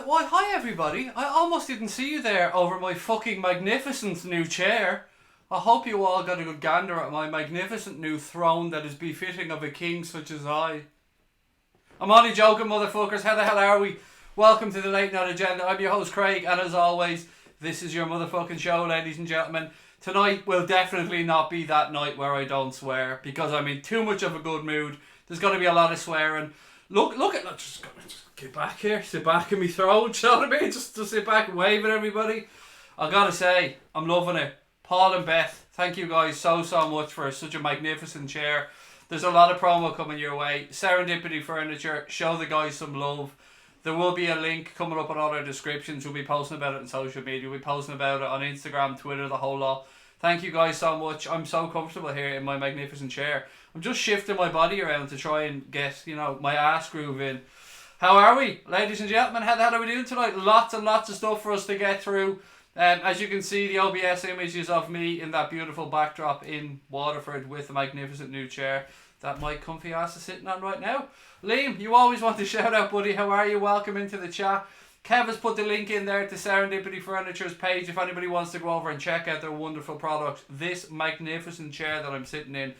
Why, hi everybody. I almost didn't see you there over my fucking magnificent new chair. I hope you all got a good gander at my magnificent new throne that is befitting of a king such as I. I'm only joking, motherfuckers. How the hell are we? Welcome to the Late Night Agenda. I'm your host, Craig, and as always, this is your motherfucking show, ladies and gentlemen. Tonight will definitely not be that night where I don't swear, because I'm in too much of a good mood. There's going to be a lot of swearing. Look at, just get back here, sit back in my throne, you know what I mean? Just sit back and wave at everybody. I gotta say, I'm loving it. Paul and Beth, thank you guys so much for such a magnificent chair. There's a lot of promo coming your way. Serendipity Furniture, show the guys some love. There will be a link coming up on all our descriptions. We'll be posting about it on social media. We'll be posting about it on Instagram, Twitter, the whole lot. Thank you guys so much. I'm so comfortable here in my magnificent chair. I'm just shifting my body around to try and get, my ass groove in. How are we, ladies and gentlemen? How the hell are we doing tonight? Lots and lots of stuff for us to get through. As you can see, the OBS images of me in that beautiful backdrop in Waterford with a magnificent new chair that my comfy ass is sitting on right now. Liam, you always want to shout out, buddy. How are you? Welcome into the chat. Kev has put the link in there to Serendipity Furniture's page if anybody wants to go over and check out their wonderful products. This magnificent chair that I'm sitting in.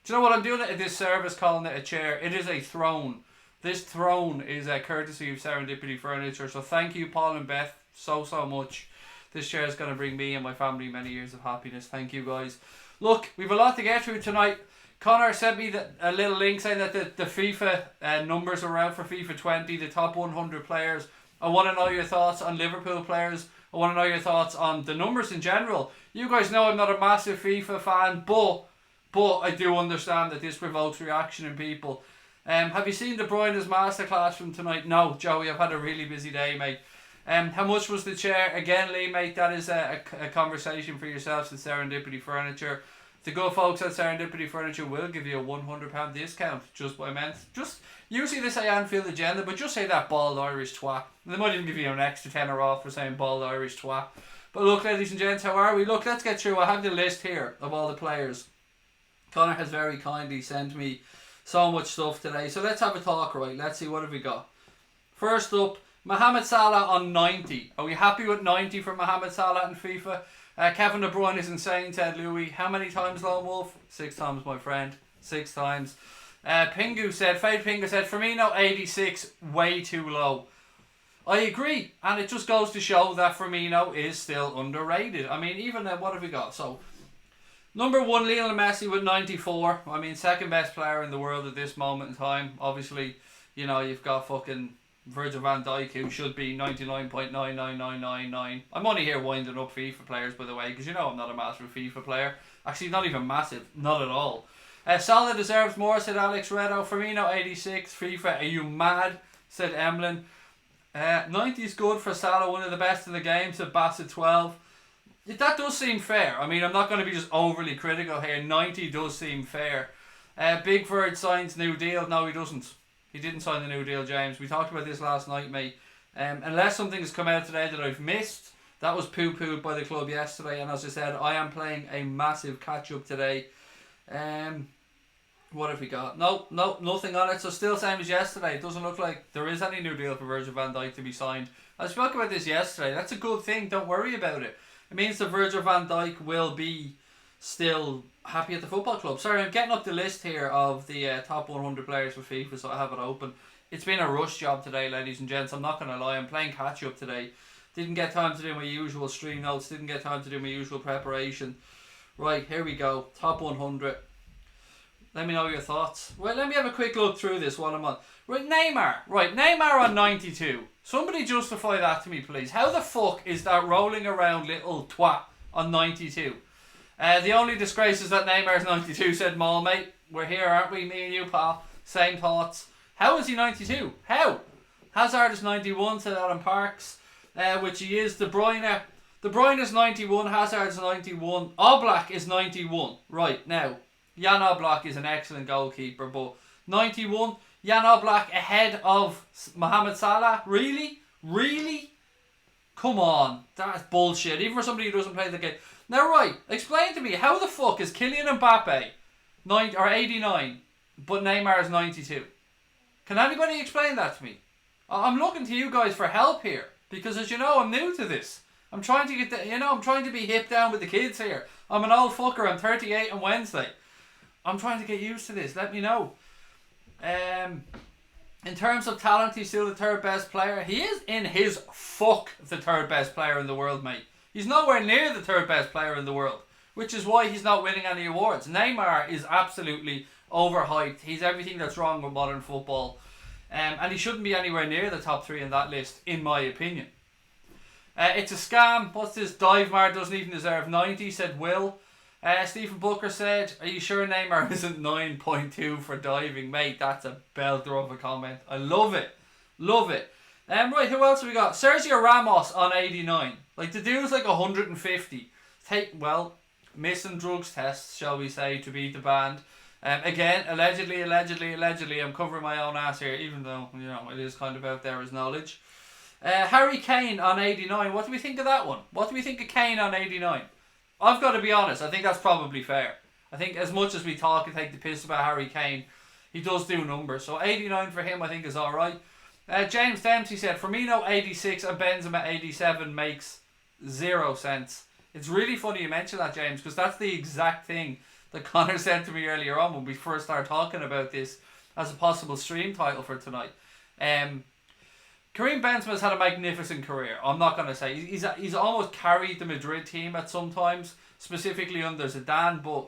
Do you know what? I'm doing it a disservice calling it a chair. It is a throne. This throne is a courtesy of Serendipity Furniture. So thank you, Paul and Beth, so much. This chair is going to bring me and my family many years of happiness. Thank you, guys. Look, we've a lot to get through tonight. Connor sent me a little link saying that the FIFA numbers are out for FIFA 20, the top 100 players. I want to know your thoughts on Liverpool players. I want to know your thoughts on the numbers in general. You guys know I'm not a massive FIFA fan, but I do understand that this provokes reaction in people. Have you seen De Bruyne's masterclass from tonight? No, Joey, I've had a really busy day, mate. How much was the chair? Again, Lee, mate, that is a conversation for yourselves at Serendipity Furniture. The good folks at Serendipity Furniture will give you a £100 discount just by just usually they say Anfield Agenda, but just say that bald Irish twat. They might even give you an extra tenner off for saying bald Irish twat. But look, ladies and gents, how are we? Look, let's get through. I have the list here of all the players. Connor has very kindly sent me so much stuff today. So let's have a talk, right? Let's see, what have we got? First up, Mohamed Salah on 90. Are we happy with 90 for Mohamed Salah in FIFA? Kevin De Bruyne is insane, Ted Louis. How many times, Lone Wolf? 6 times, my friend. 6 times. Fade Pingu said, Firmino 86, way too low. I agree, and it just goes to show that Firmino is still underrated. I mean, even what have we got? So, number 1, Lionel Messi with 94. I mean, second best player in the world at this moment in time. Obviously, you've got fucking Virgil van Dijk, who should be 99.99999. I'm only here winding up FIFA players, by the way, because I'm not a massive FIFA player. Actually, not even massive. Not at all. Salah deserves more, said Alex Redo. Firmino 86. FIFA, are you mad? Said Emlyn. 90 is good for Salah, one of the best in the game, said Bassett 12. That does seem fair. I mean, I'm not going to be just overly critical here. 90 does seem fair. Big Virg signs new deal. No, he doesn't. He didn't sign the new deal, James. We talked about this last night, mate. Unless something has come out today that I've missed, that was poo-pooed by the club yesterday. And as I said, I am playing a massive catch-up today. What have we got? No, nothing on it. So still same as yesterday. It doesn't look like there is any new deal for Virgil van Dijk to be signed. I spoke about this yesterday. That's a good thing. Don't worry about it. It means that Virgil van Dijk will be still happy at the football club. Sorry, I'm getting up the list here of the top 100 players for FIFA, so I have it open. It's been a rush job today, ladies and gents. I'm not going to lie. I'm playing catch up today. Didn't get time to do my usual stream notes. Didn't get time to do my usual preparation. Right, here we go. Top 100. Let me know your thoughts. Well, let me have a quick look through this while I'm on. Right, Neymar. Right, Neymar on 92. Somebody justify that to me, please. How the fuck is that rolling around little twat on 92? The only disgrace is that Neymar's 92, said Maul, mate. We're here, aren't we? Me and you, pal. Same thoughts. How is he 92? How? Hazard is 91, said Adam Parks. Which he is. De Bruyne. De Bruyne is 91. Hazard's 91. Oblak is 91. Right, now. Jan Oblak is an excellent goalkeeper, but 91. Jan Oblak ahead of Mohamed Salah? Really? Really? Come on. That's bullshit. Even for somebody who doesn't play the game. Now, right, explain to me, how the fuck is Kylian Mbappe 89, but Neymar is 92? Can anybody explain that to me? I'm looking to you guys for help here. Because as you know, I'm new to this. I'm trying to get I'm trying to be hip down with the kids here. I'm an old fucker. I'm 38 on Wednesday. I'm trying to get used to this. Let me know. In terms of talent, he's still the third best player. He is in his fuck the third best player in the world, mate. He's nowhere near the third best player in the world, which is why he's not winning any awards. Neymar is absolutely overhyped. He's everything that's wrong with modern football. And he shouldn't be anywhere near the top 3 in that list, in my opinion. It's a scam. What's this? Divemar doesn't even deserve 90, said Will. Stephen Booker said, are you sure Neymar isn't 9.2 for diving? Mate, that's a belter of a comment. I love it. Love it. Right, who else have we got? Sergio Ramos on 89. Like, the dude's like 150. Missing drugs tests, shall we say, to beat the band. Again, allegedly, I'm covering my own ass here, even though, you know, it is kind of out there as knowledge. Harry Kane on 89. What do we think of that one? What do we think of Kane on 89? I've got to be honest, I think that's probably fair. I think as much as we talk and take the piss about Harry Kane, he does do numbers. So 89 for him I think is alright. James Dempsey said, Firmino 86 and Benzema 87 makes 0 sense. It's really funny you mention that, James, because that's the exact thing that Connor said to me earlier on when we first started talking about this as a possible stream title for tonight. Karim Benzema's had a magnificent career. I'm not going to say. He's almost carried the Madrid team at some times, specifically under Zidane, but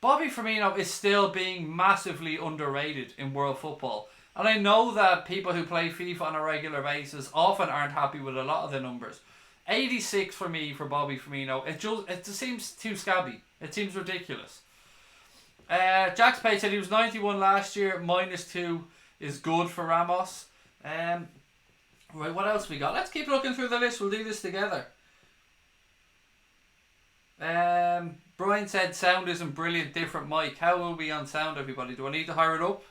Bobby Firmino is still being massively underrated in world football. And I know that people who play FIFA on a regular basis often aren't happy with a lot of the numbers. 86 for me for Bobby Firmino. It just seems too scabby. It seems ridiculous. Jack Spade said he was 91 last year. -2 is good for Ramos. Right, what else we got? Let's keep looking through the list. We'll do this together. Brian said sound isn't brilliant, different mic. How will we on sound, everybody? Do I need to hire it up?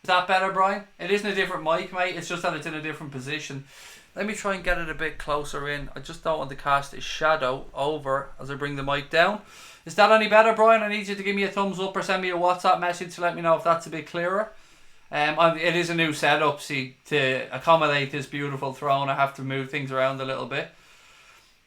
Is that better, Brian? It isn't a different mic, mate. It's just that it's in a different position. Let me try and get it a bit closer in. I just don't want to cast a shadow over as I bring the mic down. Is that any better, Brian? I need you to give me a thumbs up or send me a WhatsApp message to let me know if that's a bit clearer. It is a new setup, see, to accommodate this beautiful throne. I have to move things around a little bit.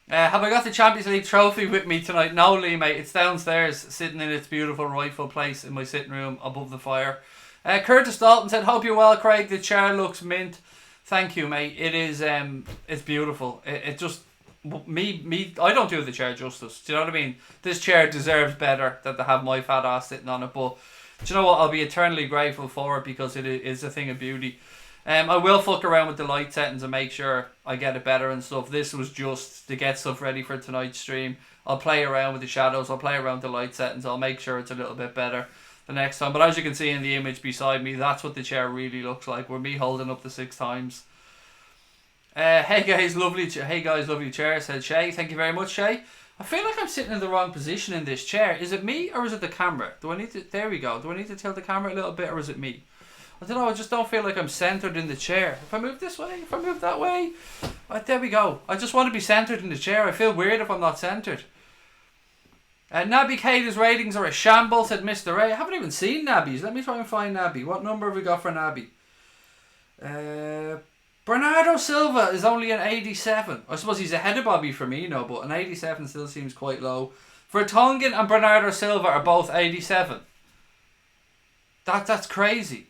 Have I got the Champions League trophy with me tonight? No, Lee, mate. It's downstairs, sitting in its beautiful rightful place in my sitting room above the fire. Curtis Dalton said, hope you're well, Craig. The chair looks mint. Thank you, mate. It is, it's beautiful. It just, I don't do the chair justice. Do you know what I mean? This chair deserves better than to have my fat ass sitting on it, but do you know what? I'll be eternally grateful for it because it is a thing of beauty. I will fuck around with the light settings and make sure I get it better and stuff. This was just to get stuff ready for tonight's stream. I'll play around with the shadows. I'll play around with the light settings. I'll make sure it's a little bit better the next time. But as you can see in the image beside me, that's what the chair really looks like. With me holding up the 6 times. Hey guys, lovely chair, said Shay. Thank you very much, Shay. I feel like I'm sitting in the wrong position in this chair. Is it me or is it the camera? Do I need to... There we go. Do I need to tilt the camera a little bit or is it me? I don't know. I just don't feel like I'm centered in the chair. If I move this way, if I move that way... there we go. I just want to be centered in the chair. I feel weird if I'm not centered. Nabby Kada's ratings are a shambles, said Mr. Ray. I haven't even seen Nabby's. Let me try and find Nabby. What number have we got for Nabby? Bernardo Silva is only an 87. I suppose he's ahead of Bobby Firmino, but an 87 still seems quite low. Vertonghen and Bernardo Silva are both 87. That's crazy.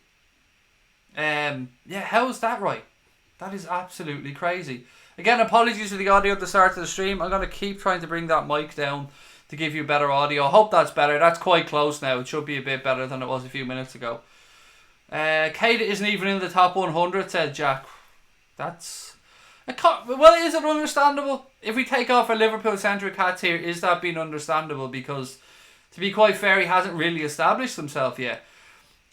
Yeah, how is that right? That is absolutely crazy. Again, apologies for the audio at the start of the stream. I'm going to keep trying to bring that mic down to give you better audio. I hope that's better. That's quite close now. It should be a bit better than it was a few minutes ago. Keita isn't even in the top 100, said Jack. That's... Well, is it understandable? If we take off a Liverpool-centric hat here, is that being understandable? Because, to be quite fair, he hasn't really established himself yet.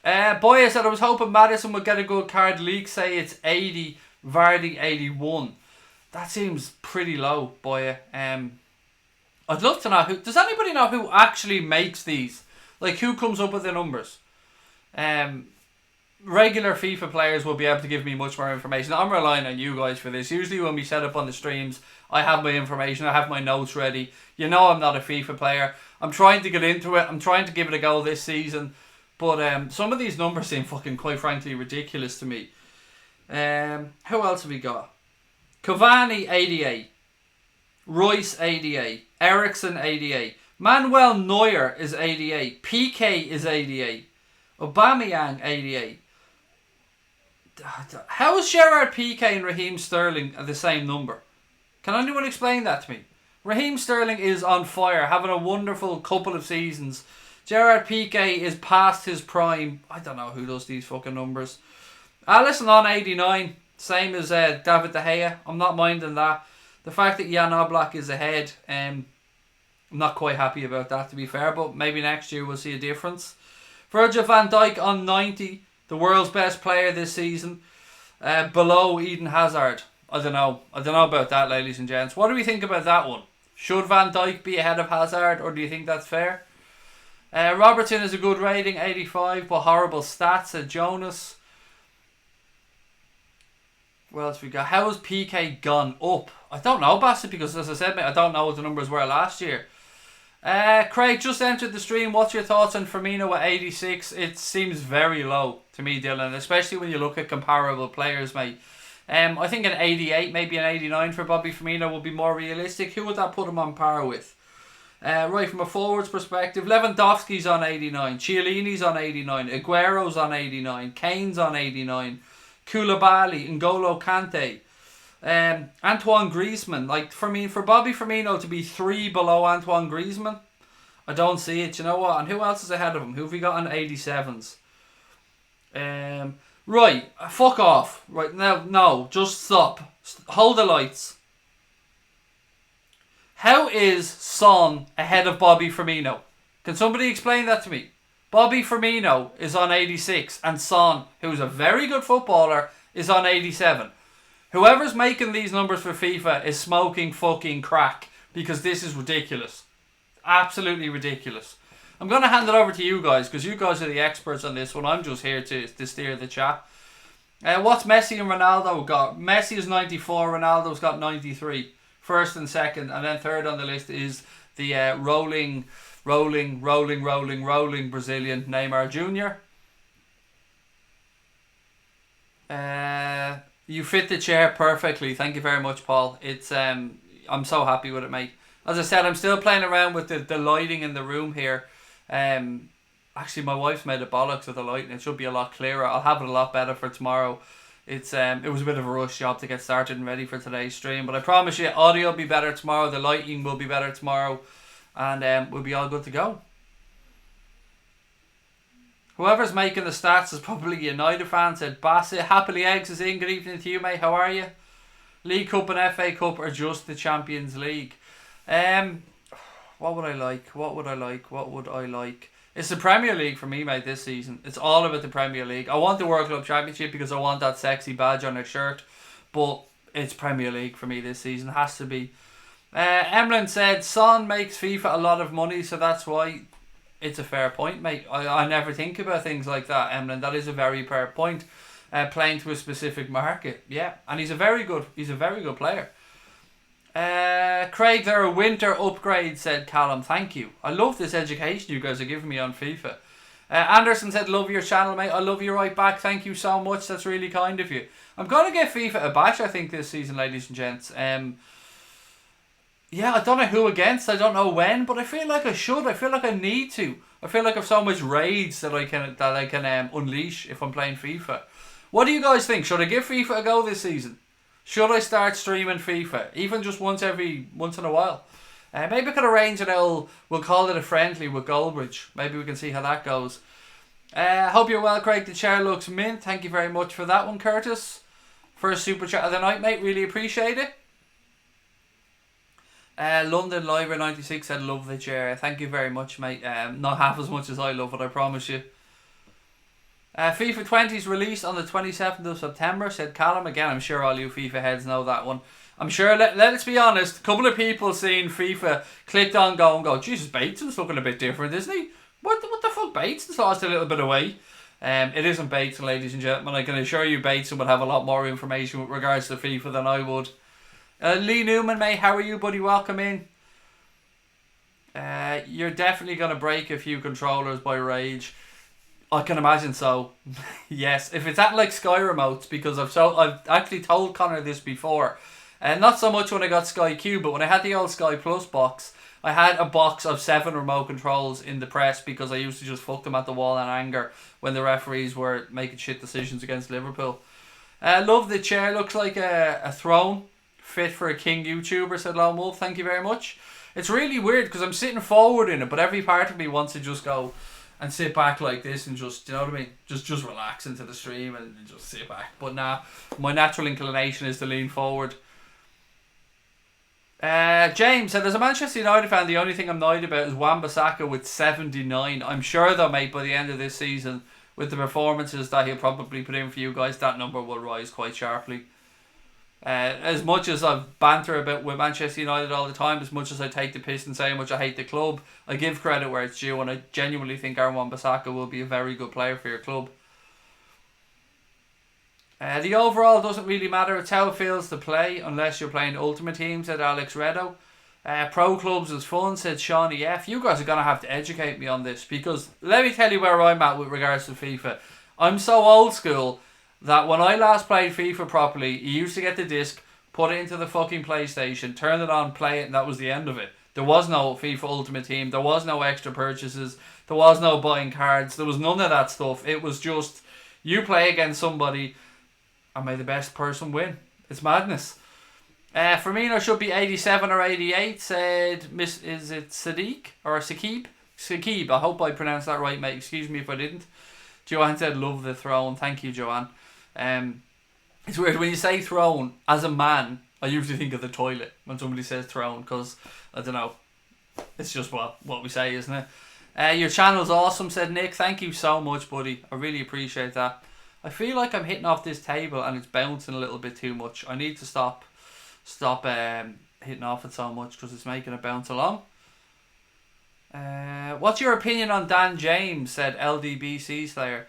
Boya said, I was hoping Maddison would get a good card. Leaks say it's 80, Vardy 81. That seems pretty low, Boya. I'd love to know who... Does anybody know who actually makes these? Like, who comes up with the numbers? Regular FIFA players will be able to give me much more information. I'm relying on you guys for this. Usually when we set up on the streams, I have my information, I have my notes ready. You know I'm not a FIFA player. I'm trying to get into it. I'm trying to give it a go this season. But some of these numbers seem fucking, quite frankly, ridiculous to me. Who else have we got? Cavani 88. Royce 88. Ericsson 88. Manuel Neuer is 88. PK is 88. Aubameyang 88. How is Gerard Piqué and Raheem Sterling at the same number? Can anyone explain that to me? Raheem Sterling is on fire, having a wonderful couple of seasons. Gerard Piqué is past his prime. I don't know who does these fucking numbers. Alisson on 89, same as David De Gea. I'm not minding that. The fact that Jan Oblak is ahead, I'm not quite happy about that, to be fair, but maybe next year we'll see a difference. Virgil van Dijk on 90, the world's best player this season, below Eden Hazard. I don't know about that, ladies and gents. What do we think about that one? Should Van Dijk be ahead of Hazard, or do you think that's fair? Robertson is a good rating, 85, but horrible stats, said Jonas. What else we got? How has PK gone up? I don't know, Bassett, because as I said, mate, I don't know what the numbers were last year. Craig just entered the stream. What's your thoughts on Firmino at 86? It seems very low to me, Dylan, especially when you look at comparable players, mate. I think an 88, maybe an 89 for Bobby Firmino would be more realistic. Who would that put him on par with? Right, from a forwards perspective, Lewandowski's on 89, Chiellini's on 89, Aguero's on 89, Kane's on 89, Koulibaly, N'Golo Kante, Antoine Griezmann. Like, for Bobby Firmino to be 3 below Antoine Griezmann, I don't see it. You know what? And who else is ahead of him? Who have we got on 87s? Right, fuck off. Right, now, no, just stop. Hold the lights. How is Son ahead of Bobby Firmino? Can somebody explain that to me? Bobby Firmino is on 86 and Son, who's a very good footballer, is on 87. Whoever's making these numbers for FIFA is smoking fucking crack, because this is ridiculous. Absolutely ridiculous. I'm going to hand it over to you guys, because you guys are the experts on this one. I'm just here to steer the chat. What's Messi and Ronaldo got? Messi is 94, Ronaldo's got 93. First and second, and then third on the list is the rolling Brazilian Neymar Jr. You fit the chair perfectly. Thank you very much, Paul. It's I'm so happy with it, mate. As I said, I'm still playing around with the lighting in the room here. Actually, my wife's made a bollocks with the lighting. It should be a lot clearer. I'll have it a lot better for tomorrow. It was a bit of a rush job to get started and ready for today's stream, but I promise you, audio will be better tomorrow. The lighting will be better tomorrow, and we'll be all good to go. Whoever's making the stats is probably a United fan, said Bassett. Happily Eggs is in. Good evening to you, mate. How are you? League Cup and FA Cup are just the Champions League. What would I like? It's the Premier League for me, mate, this season. It's all about the Premier League. I want the World Club Championship because I want that sexy badge on a shirt, but it's Premier League for me this season. It has to be. Emlyn said, Son makes FIFA a lot of money, so that's why. It's a fair point, mate. I never think about things like that, Emlyn. That is a very fair point. Playing to a specific market. Yeah, and he's a very good player. Craig, they're a winter upgrade, said Callum. Thank you. I love this education you guys are giving me on FIFA. Anderson said, love your channel, mate. I love you right back. Thank you so much. That's really kind of you. I'm going to give FIFA a bash, I think, this season, ladies and gents. Yeah, I don't know who against. I don't know when, but I feel like I should. I feel like I need to. I feel like I've so much rage that I can unleash if I'm playing FIFA. What do you guys think? Should I give FIFA a go this season? Should I start streaming FIFA, even just once in a while? Maybe I could arrange we'll call it a friendly with Goldbridge. Maybe we can see how that goes. Hope you're well, Craig. The chair looks mint. Thank you very much for that one, Curtis. First super chat of the night, mate. Really appreciate it. London Liver 96 said, love the chair. Thank you very much, mate. Not half as much as I love it, I promise you. FIFA 20 is released on the 27th of September, said Callum. Again, I'm sure all you FIFA heads know that one. I'm sure, let's be honest, a couple of people seeing FIFA clicked on go, Jesus, Bateson's looking a bit different, isn't he? What the fuck, Bateson's lost a little bit of weight. It isn't Bateson, ladies and gentlemen. I can assure you Bateson would have a lot more information with regards to FIFA than I would. Lee Newman, mate, how are you, buddy? Welcome in. You're definitely going to break a few controllers by rage. I can imagine so. Yes, if it's at like Sky remotes, because I've actually told Connor this before, and not so much when I got Sky Q, but when I had the old Sky Plus box, I had a box of 7 remote controls in the press because I used to just fuck them at the wall in anger when the referees were making shit decisions against Liverpool. Love the chair, looks like a throne, fit for a king YouTuber, said Lone Wolf. Thank you very much. It's really weird because I'm sitting forward in it, but every part of me wants to just go and sit back like this and just, you know what I mean? Just relax into the stream and just sit back. But nah, my natural inclination is to lean forward. James said, as a Manchester United fan, the only thing I'm annoyed about is Wan-Bissaka with 79. I'm sure though, mate, by the end of this season, with the performances that he'll probably put in for you guys, that number will rise quite sharply. As much as I've banter about with Manchester United all the time, as much as I take the piss and say how much I hate the club, I give credit where it's due, and I genuinely think Wan-Bissaka will be a very good player for your club. The overall doesn't really matter. It's how it feels to play, unless you're playing Ultimate Team, said Alex Redo. Pro clubs is fun, said Shawnee F. You guys are going to have to educate me on this, because let me tell you where I'm at with regards to FIFA. I'm so old school that when I last played FIFA properly, you used to get the disc, put it into the fucking PlayStation, turn it on, play it, and that was the end of it. There was no FIFA Ultimate Team, there was no extra purchases, there was no buying cards, there was none of that stuff. It was just, you play against somebody, and may the best person win. It's madness. Firmino should be 87 or 88, said is it Sadiq or Saqib? Saqib, I hope I pronounced that right, mate. Excuse me if I didn't. Joanne said, love the throne. Thank you, Joanne. It's weird, when you say throne, as a man, I usually think of the toilet when somebody says throne, because, I don't know, it's just what we say, isn't it? Your channel's awesome, said Nick. Thank you so much, buddy. I really appreciate that. I feel like I'm hitting off this table and it's bouncing a little bit too much. I need to stop hitting off it so much because it's making it bounce along. What's your opinion on Dan James, said LDBC Slayer.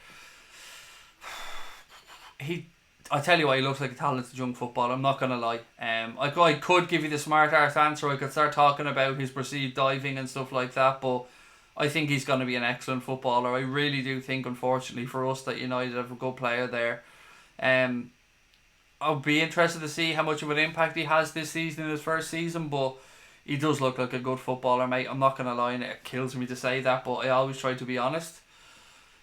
I tell you what, he looks like a talented young footballer, I'm not going to lie. I could give you the smart arse answer. I could start talking about his perceived diving and stuff like that, but I think he's going to be an excellent footballer. I really do think, unfortunately for us, that United have a good player there. I'll be interested to see how much of an impact he has this season in his first season, but he does look like a good footballer, mate. I'm not going to lie, and it kills me to say that, but I always try to be honest.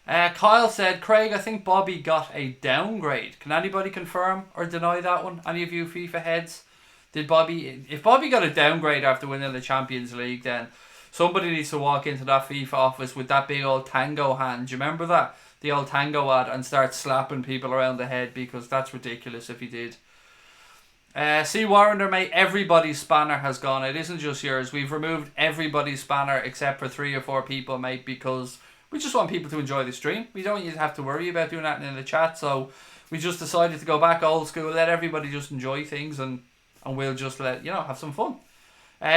Kyle said, Craig, I think Bobby got a downgrade. Can anybody confirm or deny that one? Any of you FIFA heads? If Bobby got a downgrade after winning the Champions League, then somebody needs to walk into that FIFA office with that big old tango hand. Do you remember that? The old tango ad, and start slapping people around the head, because that's ridiculous if he did. See, Warrender, mate, everybody's spanner has gone. It isn't just yours. We've removed everybody's spanner except for 3 or 4 people, mate, because we just want people to enjoy the stream. We don't want you to have to worry about doing that in the chat, so we just decided to go back old school, let everybody just enjoy things, and we'll just have some fun.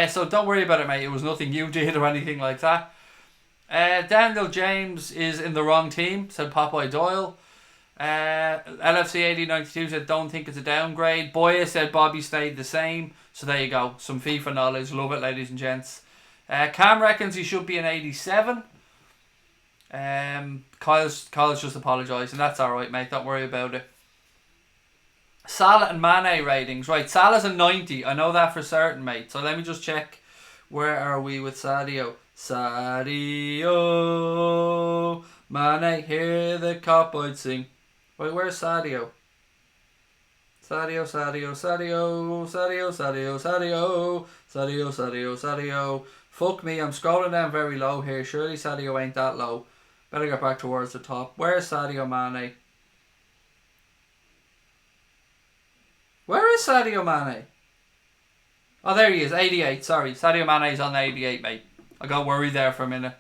So don't worry about it, mate. It was nothing you did or anything like that. Daniel James is in the wrong team, said Popeye Doyle. LFC 8092 said don't think it's a downgrade. Boya said Bobby stayed the same. So there you go. Some FIFA knowledge. Love it, ladies and gents. Cam reckons he should be an 87. Kyle's just apologised, and that's alright, mate. Don't worry about it. Salah and Mane ratings. Right, Salah's a 90. I know that for certain, mate. So let me just check. Where are we with Sadio? Sadio Mane, hear the cowboys sing. Wait, where's Sadio? Sadio. Fuck me, I'm scrolling down very low here. Surely Sadio ain't that low. Better get back towards the top. Where's Sadio Mane? Where is Sadio Mane? Oh, there he is, 88. Sorry, Sadio Mane's on 88, mate. I got worried there for a minute.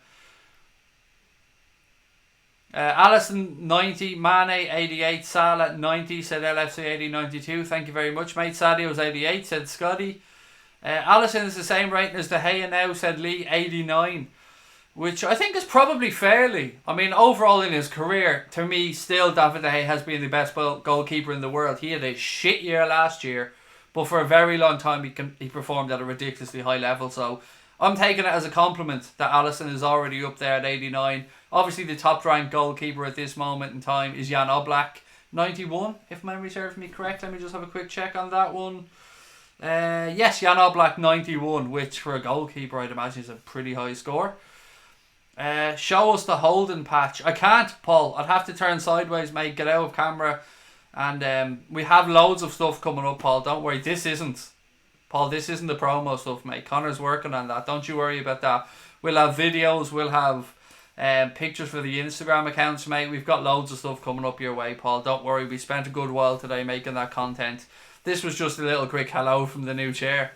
Allison 90, Mane 88, Salah 90, said LFC 8092. Thank you very much, mate. Sadio's 88, said Scotty. Allison is the same rating as De Gea now, said Lee 89. Which I think is probably fairly. I mean, overall in his career, to me, still David De Gea has been the best goalkeeper in the world. He had a shit year last year, but for a very long time he performed at a ridiculously high level. So I'm taking it as a compliment that Alisson is already up there at 89. Obviously, the top-ranked goalkeeper at this moment in time is Jan Oblak, 91, if memory serves me correct. Let me just have a quick check on that one. Yes, Jan Oblak, 91, which for a goalkeeper, I'd imagine is a pretty high score. Show us the holding patch. I can't, Paul. I'd have to turn sideways, mate. Get out of camera. And we have loads of stuff coming up, Paul. Don't worry. This isn't the promo stuff, mate. Connor's working on that. Don't you worry about that. We'll have videos. We'll have pictures for the Instagram accounts, mate. We've got loads of stuff coming up your way, Paul. Don't worry. We spent a good while today making that content. This was just a little quick hello from the new chair.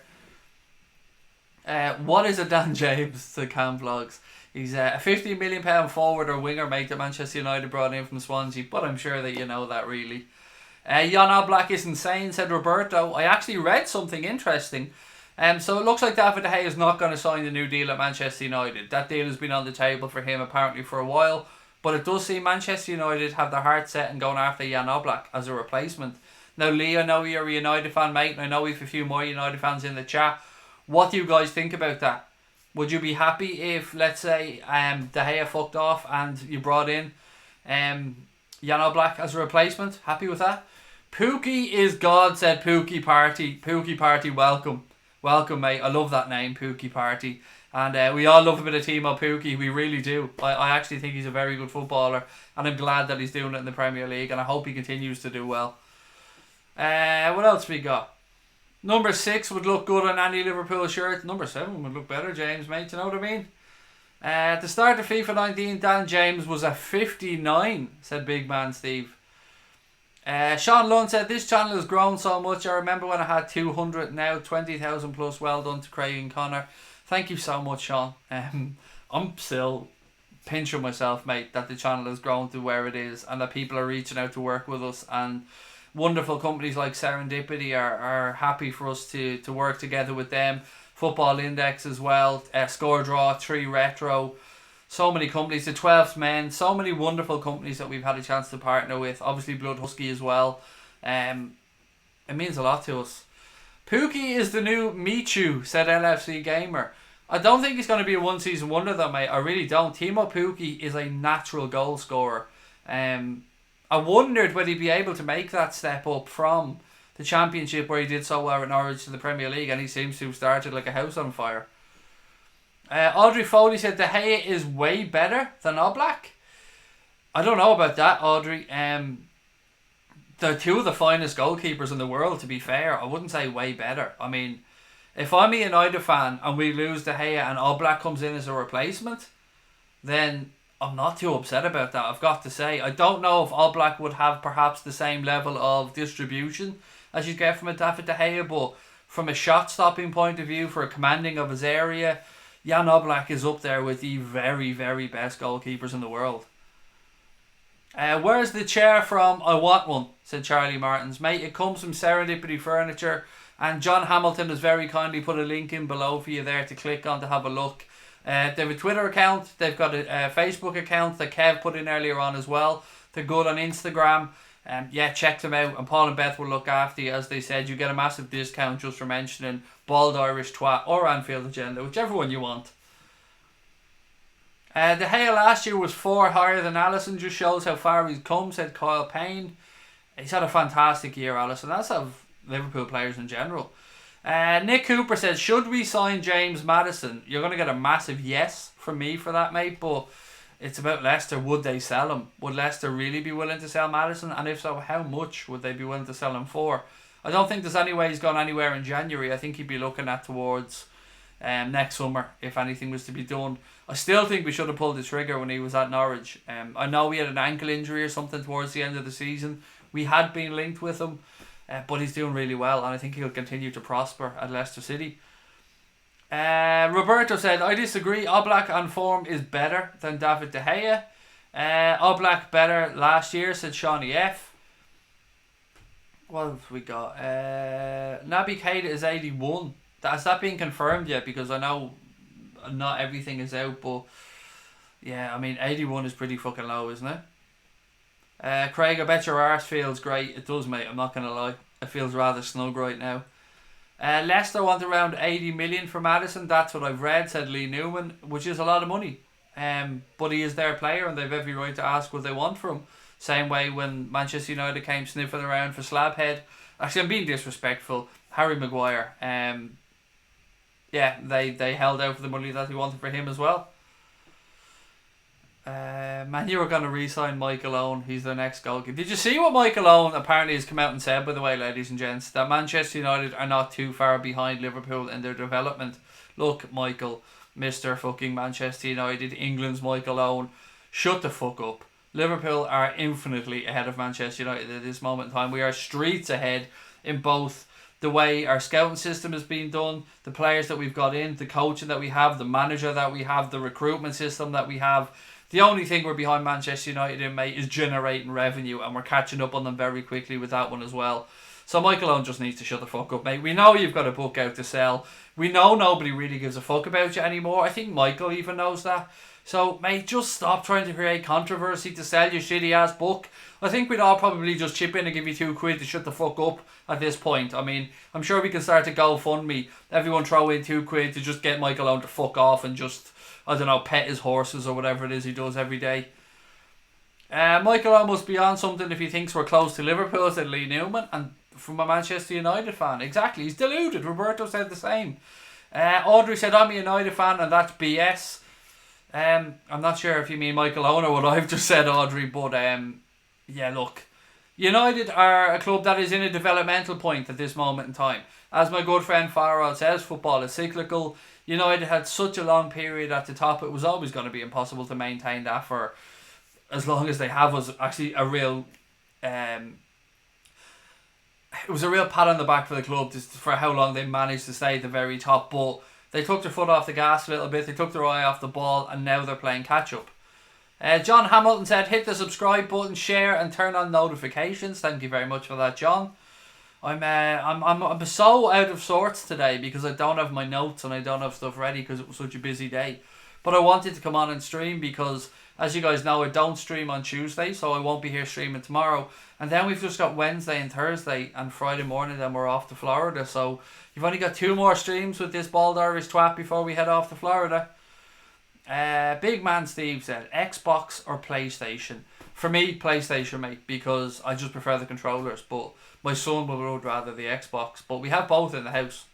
What is a Dan James to Cam Vlogs? He's a £50 million forward or winger, mate, that Manchester United brought in from Swansea, but I'm sure that you know that, really. Jan Oblak is insane, said Roberto. I actually read something interesting. So it looks like David De Gea is not going to sign the new deal at Manchester United. That deal has been on the table for him apparently for a while, but it does seem Manchester United have their heart set and going after Jan Oblak as a replacement. Now, Lee, I know you're a United fan, mate, and I know we have a few more United fans in the chat. What do you guys think about that? Would you be happy if, let's say, De Gea fucked off and you brought in Jan Oblak as a replacement? Happy with that? Pookie is God, said Pookie Party. Pookie Party, welcome. Welcome, mate. I love that name, Pookie Party. And we all love a bit of Timo Pukki. We really do. I actually think he's a very good footballer. And I'm glad that he's doing it in the Premier League. And I hope he continues to do well. What else we got? Number 6 would look good on any Liverpool shirt. Number 7 would look better, James, mate. You know what I mean? At the start of FIFA 19, Dan James was a 59, said Big Man Steve. Sean Lunn said, this channel has grown so much. I remember when I had 200, now 20,000 plus. Well done to Craig and Connor. Thank you so much, Sean. I'm still pinching myself, mate, that the channel has grown to where it is and that people are reaching out to work with us, and wonderful companies like Serendipity are happy for us to work together with them. Football Index as well, Score Draw, 3 Retro, so many companies, the 12th Men, so many wonderful companies that we've had a chance to partner with. Obviously Blood Husky as well. It means a lot to us. Pookie is the new Michu, said LFC Gamer. I don't think he's going to be a one season wonder though, mate. I really don't. Timo Pukki is a natural goal scorer. I wondered whether he'd be able to make that step up from the Championship, where he did so well at Norwich, to the Premier League, and he seems to have started like a house on fire. Audrey Foley said De Gea is way better than Oblak. I don't know about that, Audrey. They're two of the finest goalkeepers in the world, to be fair. I wouldn't say way better. I mean, if I'm a United fan and we lose De Gea and Oblak comes in as a replacement, then I'm not too upset about that, I've got to say. I don't know if Oblak would have perhaps the same level of distribution as you get from a David De Gea, but from a shot stopping point of view, for a commanding of his area, Jan Oblak is up there with the very, very best goalkeepers in the world. Where's the chair from? I want one, said Charlie Martins. Mate, it comes from Serendipity Furniture, and John Hamilton has very kindly put a link in below for you there to click on to have a look. They have a Twitter account, they've got a Facebook account that Kev put in earlier on as well. They're good on Instagram. Yeah, check them out, and Paul and Beth will look after you. As they said, you get a massive discount just for mentioning Bald Irish Twat or Anfield Agenda, whichever one you want. De Gea last year was 4 higher than Alisson, just shows how far he's come, said Kyle Payne. He's had a fantastic year, Alisson. That's of Liverpool players in general. Nick Cooper says, should we sign James Maddison? You're going to get a massive yes from me for that, mate, but it's about Leicester. Would they sell him? Would Leicester really be willing to sell Maddison? And if so, how much would they be willing to sell him for? I don't think there's any way he's gone anywhere in January. I think he'd be looking at towards next summer if anything was to be done. I still think we should have pulled the trigger when he was at Norwich. I know he had an ankle injury or something towards the end of the season. We had been linked with him, but he's doing really well, and I think he'll continue to prosper at Leicester City. Roberto said, I disagree. Oblak on form is better than David De Gea. Oblak better last year, said Shawnee F. What have we got? Naby Keita is 81. Has that been confirmed yet? Because I know not everything is out, but yeah, I mean 81 is pretty fucking low, isn't it? Craig, I bet your arse feels great. It does, mate, I'm not gonna lie. It feels rather snug right now. Leicester want around 80 million for Maddison. That's what I've read, said Lee Newman, which is a lot of money. But he is their player and they've every right to ask what they want from him. Same way when Manchester United came sniffing around for Slabhead. Actually, I'm being disrespectful. Harry Maguire. They held out for the money that they wanted for him as well. Man, you were going to re-sign Michael Owen. He's their next goalkeeper. Did you see what Michael Owen apparently has come out and said, by the way, ladies and gents? That Manchester United are not too far behind Liverpool in their development. Look, Michael, Mr. fucking Manchester United, England's Michael Owen, shut the fuck up. Liverpool are infinitely ahead of Manchester United at this moment in time. We are streets ahead in both the way our scouting system is being done, the players that we've got in, the coaching that we have, the manager that we have, the recruitment system that we have. The only thing we're behind Manchester United in, mate, is generating revenue, and we're catching up on them very quickly with that one as well. So Michael Owen just needs to shut the fuck up, mate. We know you've got a book out to sell. We know nobody really gives a fuck about you anymore. I think Michael even knows that. So, mate, just stop trying to create controversy to sell your shitty ass book. I think we'd all probably just chip in and give you £2 to shut the fuck up at this point. I mean, I'm sure we can start to GoFundMe. Everyone throw in £2 to just get Michael Owen to fuck off and just, I don't know, pet his horses or whatever it is he does every day. Michael Owen must be on something if he thinks we're close to Liverpool, said Lee Newman, and from a Manchester United fan. Exactly, he's deluded. Roberto said the same. Audrey said, I'm a United fan and that's BS. I'm not sure if you mean Michael Owen or what I've just said, Audrey, but yeah, look, United are a club that is in a developmental point at this moment in time. As my good friend Farrell says, football is cyclical. United had such a long period at the top, it was always going to be impossible to maintain that for as long as they have. Was actually a real it was a real pat on the back for the club for how long they managed to stay at the very top, but they took their foot off the gas a little bit, they took their eye off the ball, and now they're playing catch up. John Hamilton said, hit the subscribe button, share and turn on notifications. Thank you very much for that, John. I'm so out of sorts today because I don't have my notes and I don't have stuff ready because it was such a busy day. But I wanted to come on and stream because, as you guys know, I don't stream on Tuesday, so I won't be here streaming tomorrow. And then we've just got Wednesday and Thursday and Friday morning, then we're off to Florida. So you've only got 2 more streams with this bald Irish twat before we head off to Florida. Big Man Steve said, Xbox or PlayStation? For me, PlayStation, mate, because I just prefer the controllers. But my son would rather the Xbox. But we have both in the house.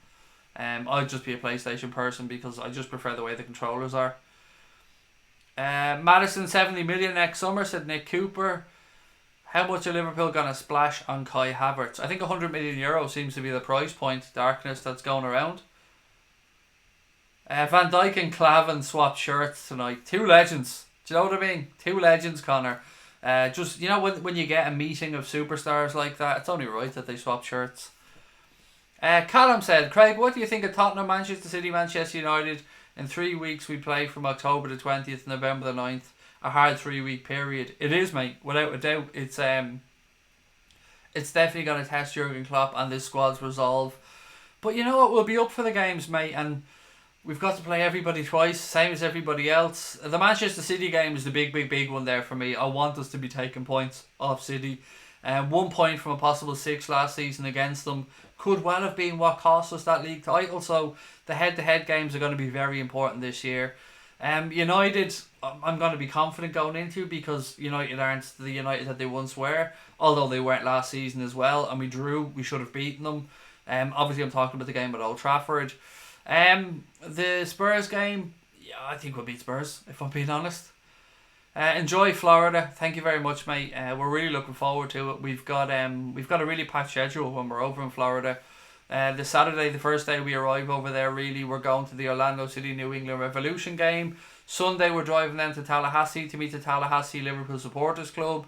I'd just be a PlayStation person because I just prefer the way the controllers are. Madison 70 million next summer, said Nick Cooper. How much are Liverpool going to splash on Kai Havertz? I think €100 million seems to be the price point, darkness, that's going around. Van Dijk and Klavan swapped shirts tonight. 2 legends. Do you know what I mean? 2 legends, Connor. Just, you know, when you get a meeting of superstars like that, it's only right that they swap shirts. Callum said, Craig, what do you think of Tottenham, Manchester City, Manchester United? In 3 weeks we play from October the 20th to November the 9th. A hard 3-week period. It is, mate, without a doubt. It's definitely going to test Jurgen Klopp and this squad's resolve. But you know what? We'll be up for the games, mate, and we've got to play everybody twice, same as everybody else. The Manchester City game is the big one there for me. I want us to be taking points off City. 1 point from a possible 6 last season against them could well have been what cost us that league title. So the head-to-head games are going to be very important this year. United, I'm going to be confident going into because United aren't the United that they once were, although they weren't last season as well, and we drew. We should have beaten them. Obviously, I'm talking about the game at Old Trafford. The Spurs game, yeah, I think we'll beat Spurs, if I'm being honest. Enjoy Florida. Thank you very much, mate. We're really looking forward to it. We've got a really packed schedule when we're over in Florida. The Saturday, the first day we arrive over there, really, we're going to the Orlando City New England Revolution game. Sunday, we're driving them to Tallahassee to meet the Tallahassee Liverpool Supporters Club.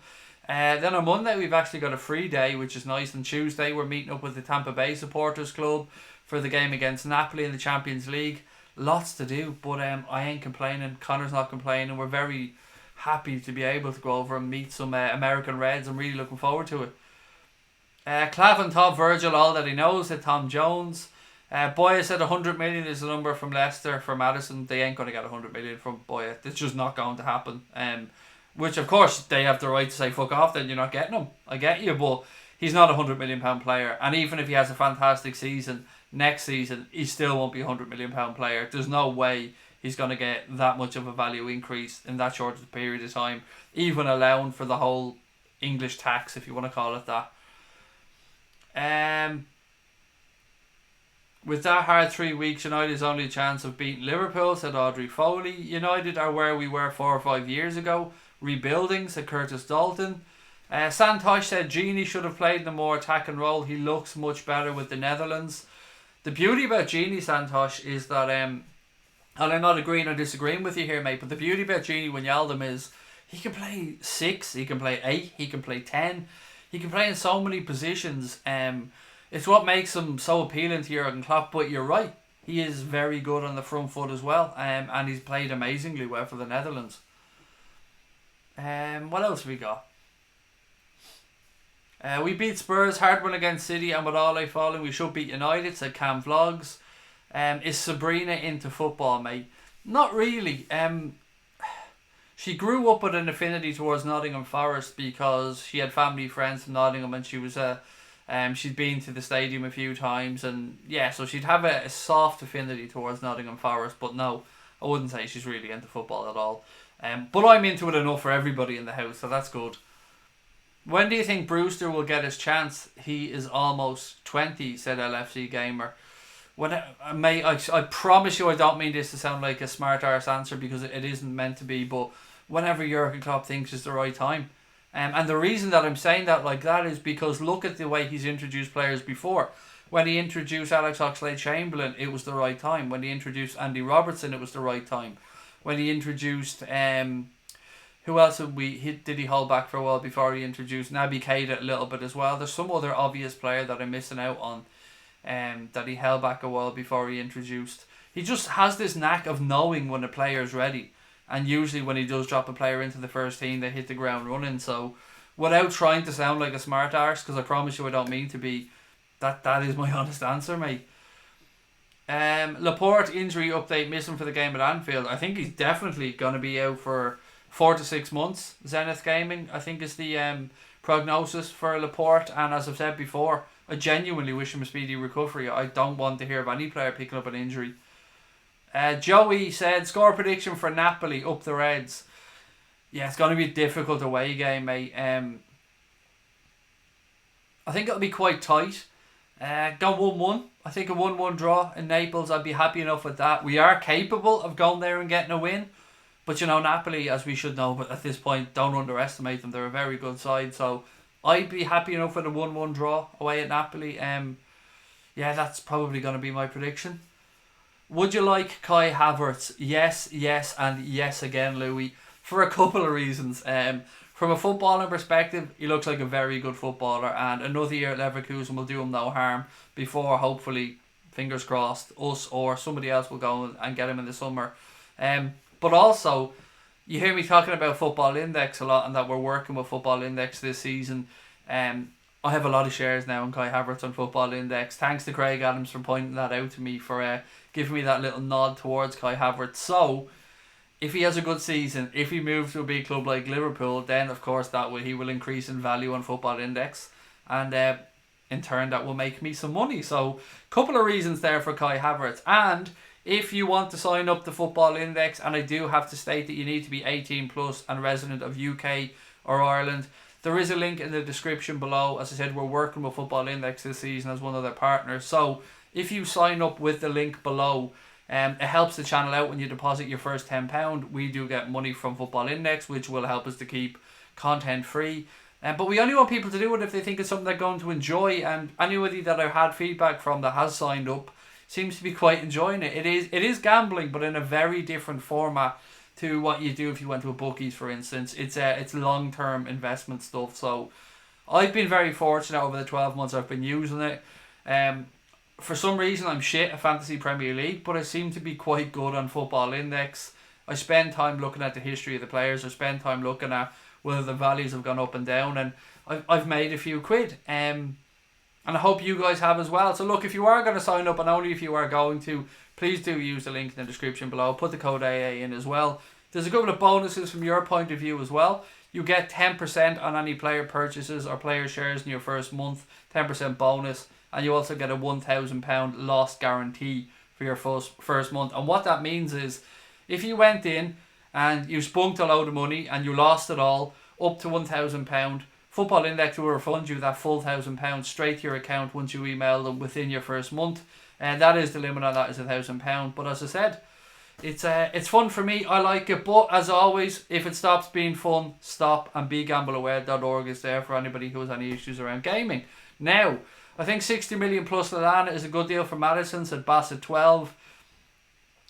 Then on Monday, we've actually got a free day, which is nice. And Tuesday, we're meeting up with the Tampa Bay Supporters Club for the game against Napoli in the Champions League. Lots to do, but I ain't complaining. Connor's not complaining. We're very happy to be able to go over and meet some American Reds. I'm really looking forward to it. Clavan thought Virgil all that he knows, said Tom Jones. Boya said 100 million is the number from Leicester for Maddison. They ain't going to get 100 million from Boya. It's just not going to happen. Which, of course, they have the right to say, fuck off, then you're not getting him. I get you, but he's not a £100 million player. And even if he has a fantastic season, next season, he still won't be a £100 million player. There's no way he's going to get that much of a value increase in that short period of time, even allowing for the whole English tax, if you want to call it that. With that hard 3 weeks, United's only chance of beating Liverpool, said Audrey Foley. United are where we were 4 or 5 years ago. Rebuilding, said Curtis Dalton. Santosh said Gini should have played in a more attacking role. He looks much better with the Netherlands. The beauty about Gini, Santosh, is that, and I'm not agreeing or disagreeing with you here, mate, but the beauty about Gini Wijnaldum is he can play 6, he can play 8, he can play 10. He can play in so many positions. It's what makes him so appealing to Jurgen Klopp. But you're right, he is very good on the front foot as well, and he's played amazingly well for the Netherlands. What else have we got? We beat Spurs, hard win against City, and with Ole falling, we should beat United, said Cam Vlogs. Is Sabrina into football, mate? Not really. She grew up with an affinity towards Nottingham Forest because she had family friends from Nottingham, and she was she'd been to the stadium a few times, and yeah, so she'd have a soft affinity towards Nottingham Forest. But no, I wouldn't say she's really into football at all. But I'm into it enough for everybody in the house, so that's good. When do you think Brewster will get his chance? He is almost 20, said LFC Gamer. I promise you I don't mean this to sound like a smart arse answer, because it isn't meant to be, but whenever Jurgen Klopp thinks it's the right time. And the reason that I'm saying that like that is because look at the way he's introduced players before. When he introduced Alex Oxlade-Chamberlain, it was the right time. When he introduced Andy Robertson, it was the right time. When he introduced who else did he hold back for a while before he introduced Naby Keita a little bit as well. There's some other obvious player that I'm missing out on that he held back a while before he introduced. He just has this knack of knowing when a player is ready, and usually when he does drop a player into the first team, they hit the ground running. So without trying to sound like a smart arse, because I promise you I don't mean to be, that is my honest answer, mate. Laporte injury update, missing for the game at Anfield. I think he's definitely going to be out for 4 to 6 months. Zenith Gaming, I think, is the prognosis for Laporte, and as I've said before, I genuinely wish him a speedy recovery. I don't want to hear of any player picking up an injury. Joey said, score prediction for Napoli, up the Reds. Yeah, it's going to be a difficult away game, mate. I think it'll be quite tight. Go 1-1. I think a 1-1 draw in Naples, I'd be happy enough with that. We are capable of going there and getting a win. But Napoli, as we should know, but at this point, don't underestimate them. They're a very good side. So I'd be happy enough with a 1-1 draw away at Napoli. Yeah, that's probably going to be my prediction. Would you like Kai Havertz? Yes, and yes again, Louis. For a couple of reasons. From a footballing perspective, he looks like a very good footballer, and another year at Leverkusen will do him no harm before, hopefully, fingers crossed, us or somebody else will go and get him in the summer. But also, you hear me talking about Football Index a lot, and that we're working with Football Index this season. I have a lot of shares now in Kai Havertz on Football Index. Thanks to Craig Adams for pointing that out to me, for giving me that little nod towards Kai Havertz. So, if he has a good season, if he moves to a big club like Liverpool, then of course he will increase in value on Football Index, and in turn that will make me some money. So, couple of reasons there for Kai Havertz. And if you want to sign up to Football Index, and I do have to state that you need to be 18 plus and resident of UK or Ireland, there is a link in the description below. As I said, we're working with Football Index this season as one of their partners. So if you sign up with the link below, it helps the channel out when you deposit your first £10. We do get money from Football Index, which will help us to keep content free. But we only want people to do it if they think it's something they're going to enjoy. And anybody that I've had feedback from that has signed up seems to be quite enjoying it. It is gambling, but in a very different format to what you do if you went to a bookies, for instance. It's long-term investment stuff. So I've been very fortunate over the 12 months I've been using it. For some reason I'm shit at Fantasy Premier League, but I seem to be quite good on Football Index. I spend time looking at the history of the players. I spend time looking at whether the values have gone up and down, and I've made a few quid. And I hope you guys have as well. So look, if you are going to sign up, and only if you are going to, please do use the link in the description below. Put the code AA in as well. There's a couple of bonuses from your point of view as well. You get 10% on any player purchases or player shares in your first month, 10% bonus, and you also get a £1,000 loss guarantee for your first month. And what that means is, if you went in and you spunked a load of money and you lost it all, up to £1,000, Football Index will refund you that full £1,000 straight to your account once you email them within your first month. And that is the limit on that, is £1,000. But as I said, it's fun for me. I like it. But as always, if it stops being fun, stop. And begambleaware.org is there for anybody who has any issues around gaming. Now, I think 60 million plus Lallana is a good deal for Madison, said Bass at 12.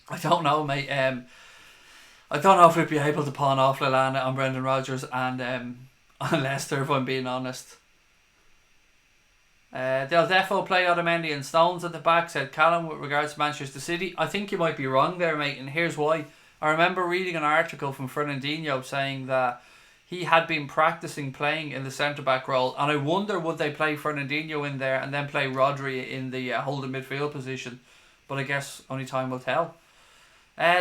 I don't know, mate. I don't know if we'd be able to pawn off Lallana on Brendan Rodgers and on Leicester, if I'm being honest. They'll defo play Otamendi and Stones at the back, said Callum, with regards to Manchester City. I think you might be wrong there, mate, and here's why. I remember reading an article from Fernandinho saying that he had been practicing playing in the centre-back role, and I wonder would they play Fernandinho in there and then play Rodri in the holding midfield position, but I guess only time will tell.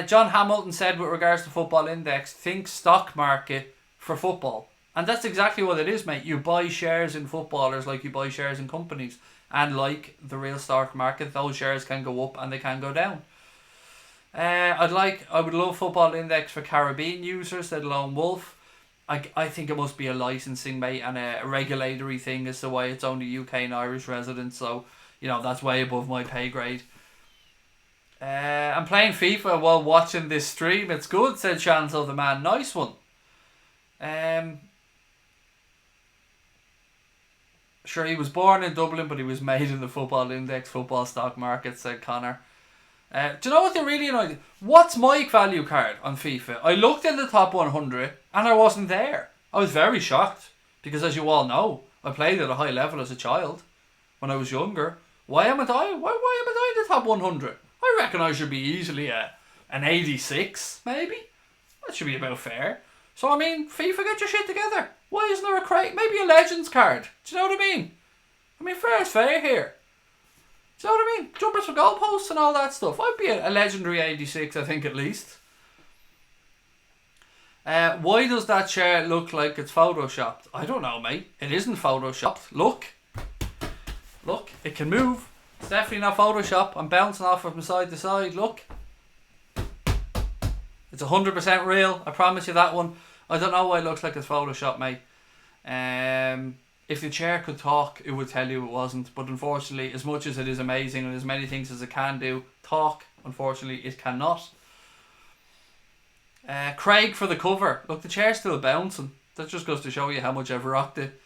John Hamilton said, with regards to Football Index, think stock market for football. And that's exactly what it is, mate. You buy shares in footballers like you buy shares in companies. And like the real stock market, those shares can go up and they can go down. I would love Football Index for Caribbean users, said Lone Wolf. I think it must be a licensing, mate, and a regulatory thing as to why it's only UK and Irish residents. So, you know, that's way above my pay grade. I'm playing FIFA while watching this stream. It's good, said Chanzel the man. Nice one. Sure, he was born in Dublin, but he was made in the Football Index football stock market, said Connor. Do you know what they really annoyed? What's my value card on FIFA? I looked in the top 100 and I wasn't there. I was very shocked because, as you all know, I played at a high level as a child when I was younger. Why am I in the top 100? I reckon I should be easily an 86, maybe. That should be about fair. So, I mean, FIFA, get your shit together. Why isn't there a crate? Maybe a Legends card. Do you know what I mean? I mean, fair is fair here. Do you know what I mean? Jumpers for goalposts and all that stuff. I'd be a legendary 86, I think, at least. Why does that chair look like it's photoshopped? I don't know, mate. It isn't photoshopped. Look, it can move. It's definitely not Photoshop. I'm bouncing off it from side to side. Look. It's 100% real. I promise you that one. I don't know why it looks like it's Photoshop, mate. If the chair could talk, it would tell you it wasn't. But unfortunately, as much as it is amazing and as many things as it can do, talk, unfortunately, it cannot. Craig for the cover. Look, the chair's still bouncing. That just goes to show you how much I've rocked it.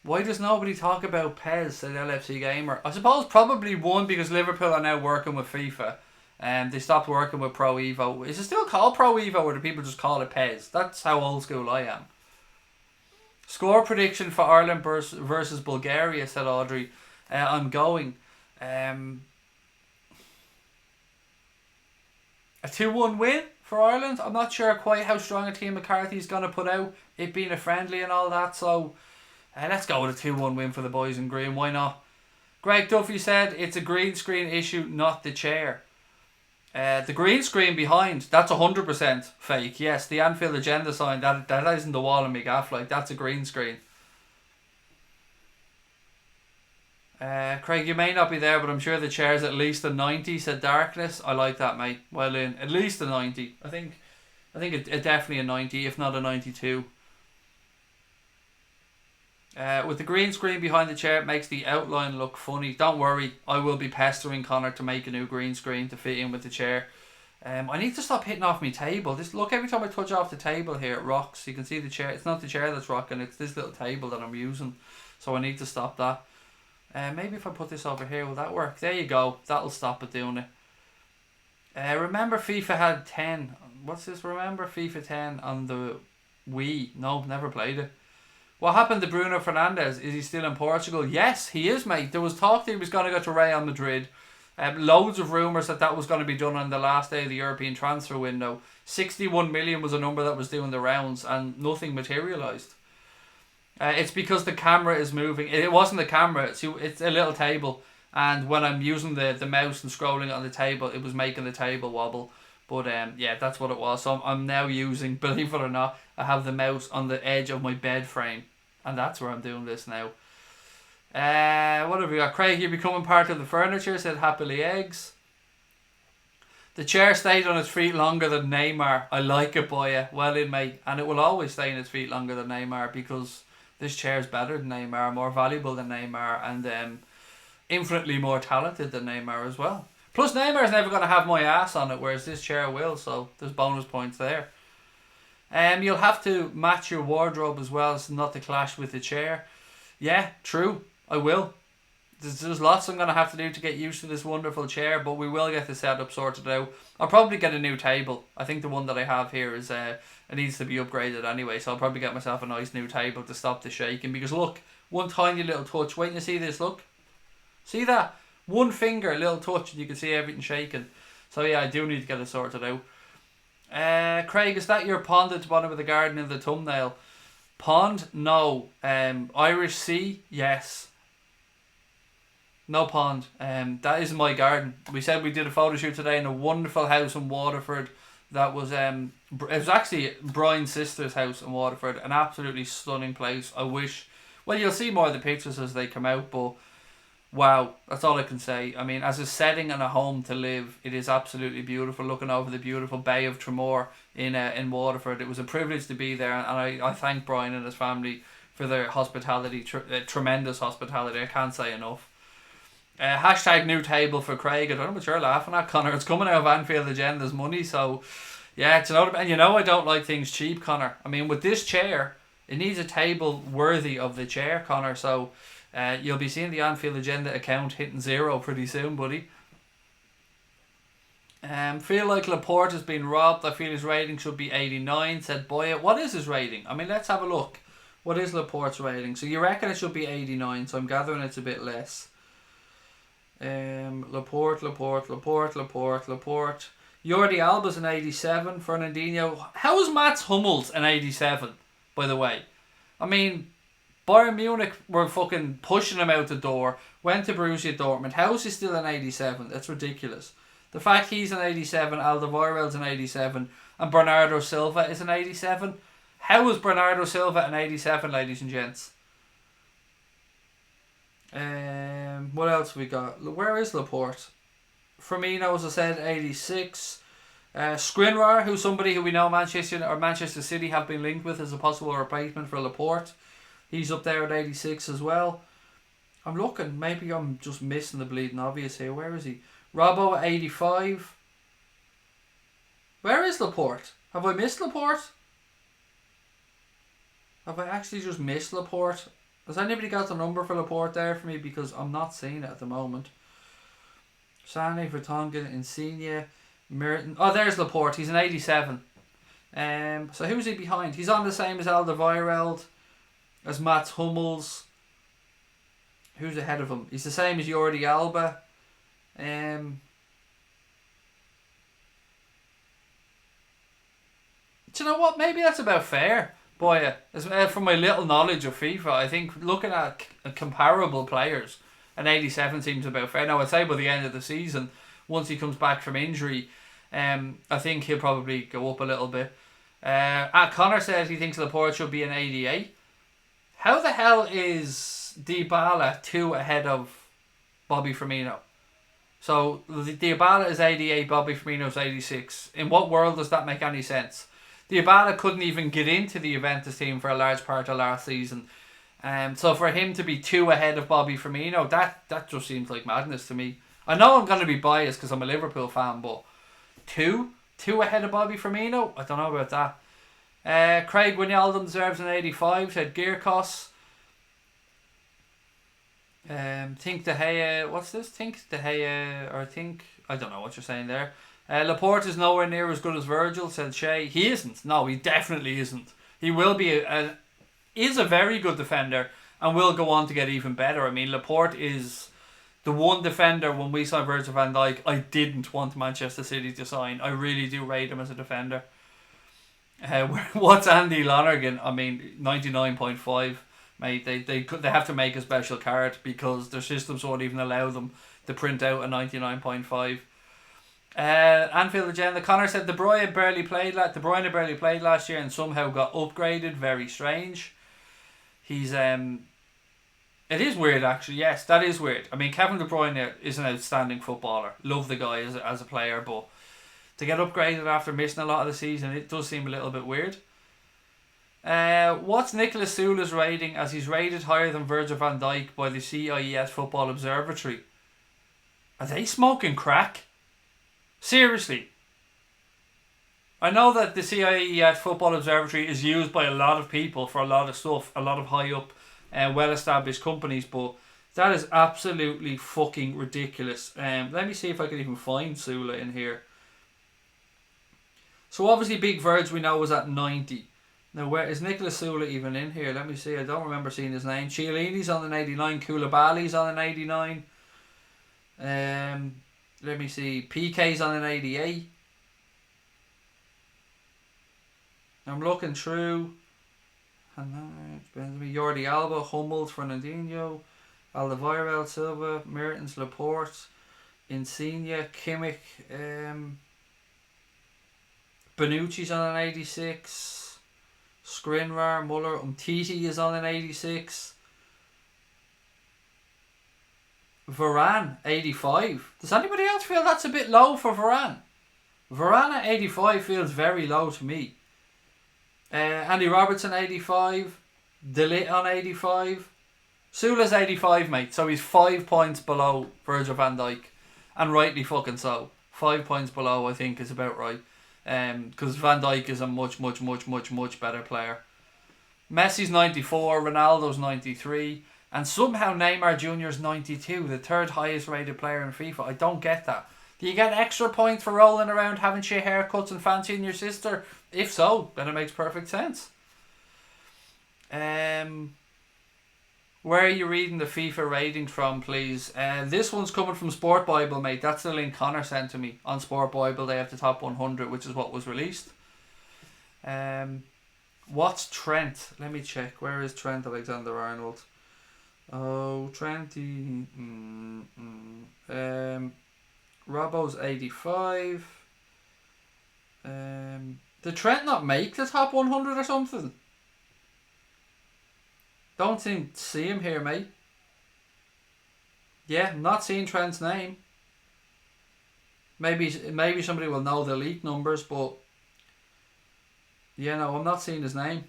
Why does nobody talk about Pez, said LFC Gamer? I suppose probably one, because Liverpool are now working with FIFA. They stopped working with Pro Evo. Is it still called Pro Evo, or do people just call it Pez? That's how old school I am. Score prediction for Ireland versus Bulgaria, said Audrey. I'm going. A 2-1 win for Ireland. I'm not sure quite how strong a team McCarthy's going to put out, it being a friendly and all that. So let's go with a 2-1 win for the boys in green. Why not? Greg Duffy said it's a green screen issue, not the chair. The green screen behind, that's 100% fake. Yes, the Anfield agenda sign, that isn't the wall in my gaff, like, that's a green screen. Craig, you may not be there, but I'm sure the chair's at least a 90, said Darkness. I like that, mate. Well in. At least a 90. I think it definitely a 90, if not a 92. With the green screen behind the chair, it makes the outline look funny. Don't worry, I will be pestering Connor to make a new green screen to fit in with the chair. I need to stop hitting off my table. Look, every time I touch off the table here, it rocks. You can see the chair. It's not the chair that's rocking, it's this little table that I'm using. So I need to stop that. Maybe if I put this over here, will that work? There you go. That'll stop it doing it. Remember FIFA had 10. What's this? Remember FIFA 10 on the Wii? No, never played it. What happened to Bruno Fernandes? Is he still in Portugal? Yes, he is, mate. There was talk that he was going to go to Real Madrid. Loads of rumours that was going to be done on the last day of the European transfer window. 61 million was a number that was doing the rounds, and nothing materialised. It's because the camera is moving. It wasn't the camera, it's a little table. And when I'm using the mouse and scrolling on the table, it was making the table wobble. But yeah, that's what it was. So I'm now using, believe it or not, I have the mouse on the edge of my bed frame, and that's where I'm doing this now. What have we got? Craig, you're becoming part of the furniture, said happily eggs. The chair stayed on its feet longer than Neymar. I like it, boy. Well in, mate. And it will always stay on its feet longer than Neymar, because this chair's better than Neymar, more valuable than Neymar, and infinitely more talented than Neymar as well. Plus, Neymar's never going to have my ass on it, whereas this chair will, so there's bonus points there. You'll have to match your wardrobe as well, so not to clash with the chair. Yeah, true. I will. There's lots I'm going to have to do to get used to this wonderful chair, but we will get the setup sorted out. I'll probably get a new table. I think the one that I have here is it needs to be upgraded anyway, so I'll probably get myself a nice new table to stop the shaking. Because look, one tiny little touch. Wait till you see this, look. See that? One finger, a little touch, and you can see everything shaking. So yeah, I do need to get it sorted out. Craig, is that your pond at the bottom of the garden in the thumbnail? Pond? No. Irish Sea? Yes. No pond. That is my garden. We said we did a photo shoot today in a wonderful house in Waterford. That was it was actually Brian's sister's house in Waterford. An absolutely stunning place. I wish. Well, you'll see more of the pictures as they come out, but wow, that's all I can say. I mean, as a setting and a home to live, it is absolutely beautiful. Looking over the beautiful Bay of Tramore in Waterford, it was a privilege to be there, and I thank Brian and his family for their hospitality, tremendous hospitality. I can't say enough. Hashtag new table for Craig. I don't know what you're laughing at, Connor. It's coming out of Anfield Agenda's money, so yeah, it's another. And you know I don't like things cheap, Connor. I mean, with this chair, it needs a table worthy of the chair, Connor. So you'll be seeing the Anfield Agenda account hitting 0 pretty soon, buddy. Feel like Laporte has been robbed. I feel his rating should be 89, said Boya. What is his rating? I mean, let's have a look. What is Laporte's rating? So you reckon it should be 89, so I'm gathering it's a bit less. Laporte. Jordi Alba's an 87. Fernandinho. How is Mats Hummels an 87, by the way? I mean, Bayern Munich were fucking pushing him out the door. Went to Borussia Dortmund. How is he still an 87? That's ridiculous. The fact he's an 87, Alderweireld's an 87, and Bernardo Silva is an 87. How is Bernardo Silva an 87, ladies and gents? What else we got? Where is Laporte? Firmino, as I said, 86. Skriniar, who's somebody who we know Manchester City have been linked with as a possible replacement for Laporte. He's up there at 86 as well. I'm looking. Maybe I'm just missing the bleeding obvious here. Where is he? Robbo at 85. Where is Laporte? Have I missed Laporte? Have I actually just missed Laporte? Has anybody got the number for Laporte there for me? Because I'm not seeing it at the moment. Sané, Vertonghen, Insigne, Merton. Oh, there's Laporte. He's an 87. So who's he behind? He's on the same as Alderweireld, as Mats Hummels. Who's ahead of him? He's the same as Jordi Alba. Do you know what? Maybe that's about fair. Boy, from my little knowledge of FIFA, I think looking at comparable players, an 87 seems about fair. Now, I'd say by the end of the season, once he comes back from injury, I think he'll probably go up a little bit. Connor says he thinks Laporte should be an 88. How the hell is Dybala 2 ahead of Bobby Firmino? So, Dybala is 88, Bobby Firmino's 86. In what world does that make any sense? Dybala couldn't even get into the Juventus team for a large part of last season. So for him to be 2 ahead of Bobby Firmino, that just seems like madness to me. I know I'm going to be biased because I'm a Liverpool fan, but 2 ahead of Bobby Firmino? I don't know about that. Craig Wijnaldum deserves an 85, said Gearkos. Think De Gea, what's this? Think De Gea, or think, I don't know what you're saying there. Laporte is nowhere near as good as Virgil, said Shay. He isn't. No, he definitely isn't. He will be is a very good defender and will go on to get even better. I mean, Laporte is the one defender when we signed Virgil van Dijk I didn't want Manchester City to sign. I really do rate him as a defender. What's Andy Lonergan? I mean, 99.5. Mate, they have to make a special card because their systems won't even allow them to print out a 99.5. Anfield agenda. Connor said De Bruyne barely played last year and somehow got upgraded. Very strange. He's It is weird, actually. Yes, that is weird. I mean, Kevin De Bruyne is an outstanding footballer. Love the guy as a player, but to get upgraded after missing a lot of the season, it does seem a little bit weird. What's Nicolas Soula's rating, as he's rated higher than Virgil van Dijk by the CIES Football Observatory? Are they smoking crack? Seriously. I know that the CIES Football Observatory is used by a lot of people for a lot of stuff, a lot of high up, well-established companies, but that is absolutely fucking ridiculous. Let me see if I can even find Soula in here. So obviously Big Virg we know was at 90. Now where is Nicolas Soula even in here? Let me see. I don't remember seeing his name. Chiellini's on an 89. Koulibaly's on an 89. Let me see. PK's on an 88. I'm looking through. Jordi Alba, Hummels, Fernandinho, Alderweireld, Silva, Mertens, Laporte, Insigne, Kimmich, Bonucci's on an 86. Skriniar, Muller, Umtiti is on an 86. Varane, 85. Does anybody else feel that's a bit low for Varane? Varane at 85 feels very low to me. Andy Robertson 85. De Ligt on 85. Soula's 85, mate. So he's 5 points below Virgil van Dijk. And rightly fucking so. 5 points below, I think, is about right. Because Van Dijk is a much better player. Messi's 94. Ronaldo's 93. And somehow Neymar Jr. is 92. The third highest rated player in FIFA. I don't get that. Do you get extra points for rolling around having shit haircuts and fancying your sister? If so, then it makes perfect sense. Where are you reading the FIFA ratings from, please? This one's coming from Sport Bible, mate. That's the link Connor sent to me. On Sport Bible, they have the top 100, which is what was released. What's Trent? Let me check. Where is Trent Alexander-Arnold? Oh, Trenty. Robbo's 85. Did Trent not make the top 100 or something? Don't see him here, mate. Yeah, I'm not seeing Trent's name. Maybe somebody will know the league numbers, but yeah, no, I'm not seeing his name.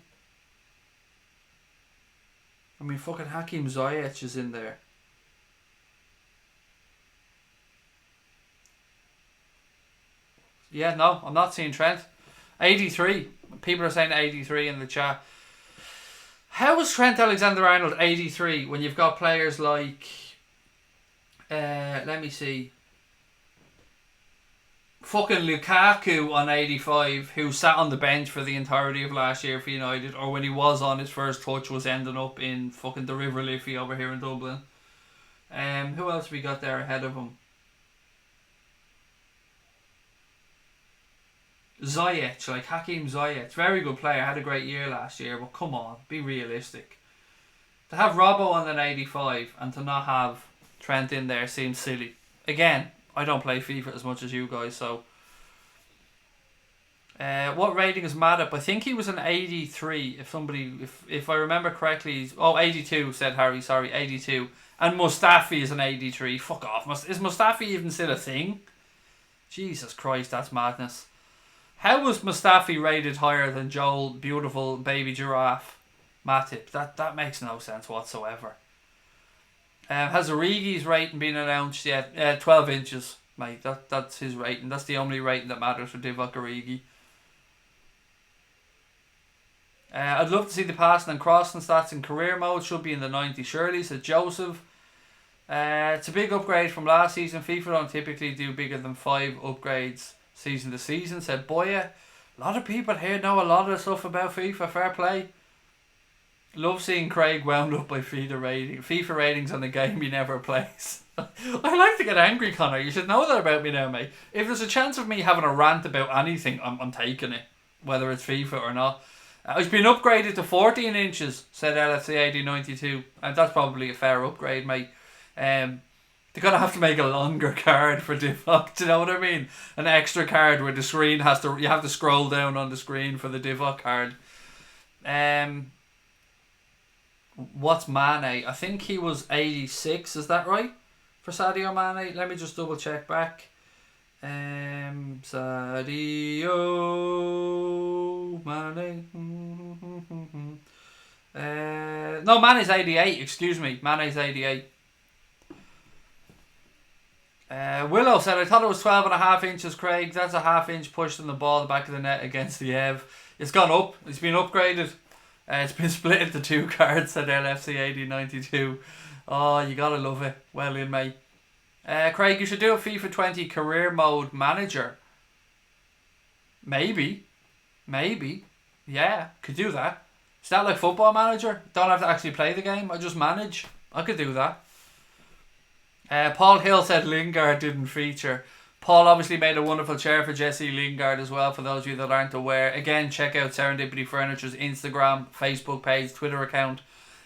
I mean, fucking Hakim Ziyech is in there. Yeah, no, I'm not seeing Trent. 83. People are saying 83 in the chat. How is Trent Alexander-Arnold 83 when you've got players like... let me see. Fucking Lukaku on 85, who sat on the bench for the entirety of last year for United, or when he was on, his first touch was ending up in fucking the River Liffey over here in Dublin. Who else have we got there ahead of him? Ziyech, like Hakim Ziyech, very good player, had a great year last year, but come on, be realistic. To have Robbo on an 85 and to not have Trent in there seems silly. Again, I don't play FIFA as much as you guys, so... what rating is Madap? I think he was an 83, if I remember correctly. 82, said Harry, sorry, 82. And Mustafi is an 83. Fuck off. Is Mustafi even still a thing? Jesus Christ, that's madness. How was Mustafi rated higher than Joel, beautiful baby giraffe, Matip? That makes no sense whatsoever. Has Origi's rating been announced yet? 12 inches, mate. That's his rating. That's the only rating that matters for Divock Origi. I'd love to see the passing and crossing stats in career mode. Should be in the 90 surely, said Joseph. It's a big upgrade from last season. FIFA don't typically do bigger than 5 upgrades season to season, said Boya. A lot of people here know a lot of stuff about FIFA. Fair play. Love seeing Craig wound up by FIFA ratings on the game he never plays. I like to get angry, Connor. You should know that about me now, mate. If there's a chance of me having a rant about anything, I'm taking it, whether it's FIFA or not. It's been upgraded to 14 inches, said LFC 8092, and that's probably a fair upgrade, mate. They're going to have to make a longer card for Divock. Do you know what I mean? An extra card where the screen has to... You have to scroll down on the screen for the Divock card. What's Mane? I think he was 86. Is that right? For Sadio Mane? Let me just double check back. Sadio Mane. No, Mane's 88. Excuse me. Mane's 88. Willow said, I thought it was 12.5 inches, Craig. That's a half-inch push in the ball the back of the net against the Ev. It's gone up. It's been upgraded. It's been split into 2 cards, said LFC 1892. Oh, you gotta love it. Well in, mate. Craig, you should do a FIFA 20 Career Mode Manager. Maybe. Yeah, could do that. Is that like Football Manager? Don't have to actually play the game. I just manage. I could do that. Paul Hill said Lingard didn't feature. Paul obviously made a wonderful chair for Jesse Lingard as well, for those of you that aren't aware. Again, check out Serendipity Furniture's Instagram, Facebook page, Twitter account,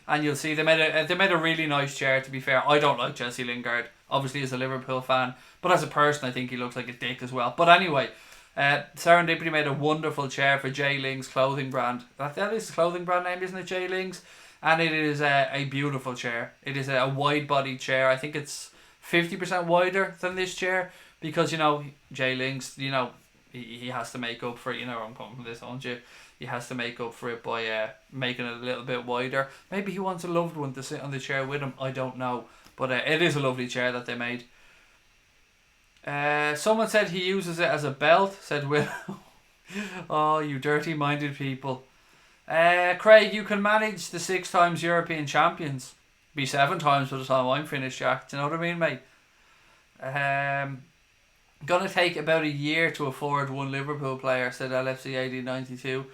and you'll see they made a really nice chair, to be fair. I don't like Jesse Lingard, obviously as a Liverpool fan, but as a person I think he looks like a dick as well. But anyway, Serendipity made a wonderful chair for J Ling's clothing brand. That is the clothing brand name, isn't it, J Ling's? And it is a beautiful chair. It is a wide-bodied chair. I think it's 50% wider than this chair, because, you know, J Ling's, you know, he has to make up for it. You know where I'm coming from this, don't you? He has to make up for it by making it a little bit wider. Maybe he wants a loved one to sit on the chair with him. I don't know. But it is a lovely chair that they made. Someone said he uses it as a belt, said Will. Oh, you dirty-minded people. Craig, you can manage the 6 times European champions. Be 7 times by the time I'm finished, Jack. Do you know what I mean, mate? Gonna take about a year to afford one Liverpool player, said LFC 1892.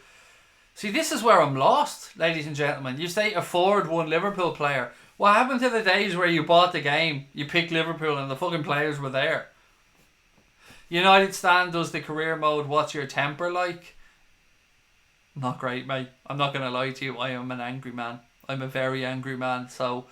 See, this is where I'm lost, ladies and gentlemen. You say afford one Liverpool player. What happened to the days where you bought the game, you picked Liverpool and the fucking players were there? United Stan does the career mode, what's your temper like? Not great, mate. I'm not going to lie to you. I am an angry man. I'm a very angry man. So,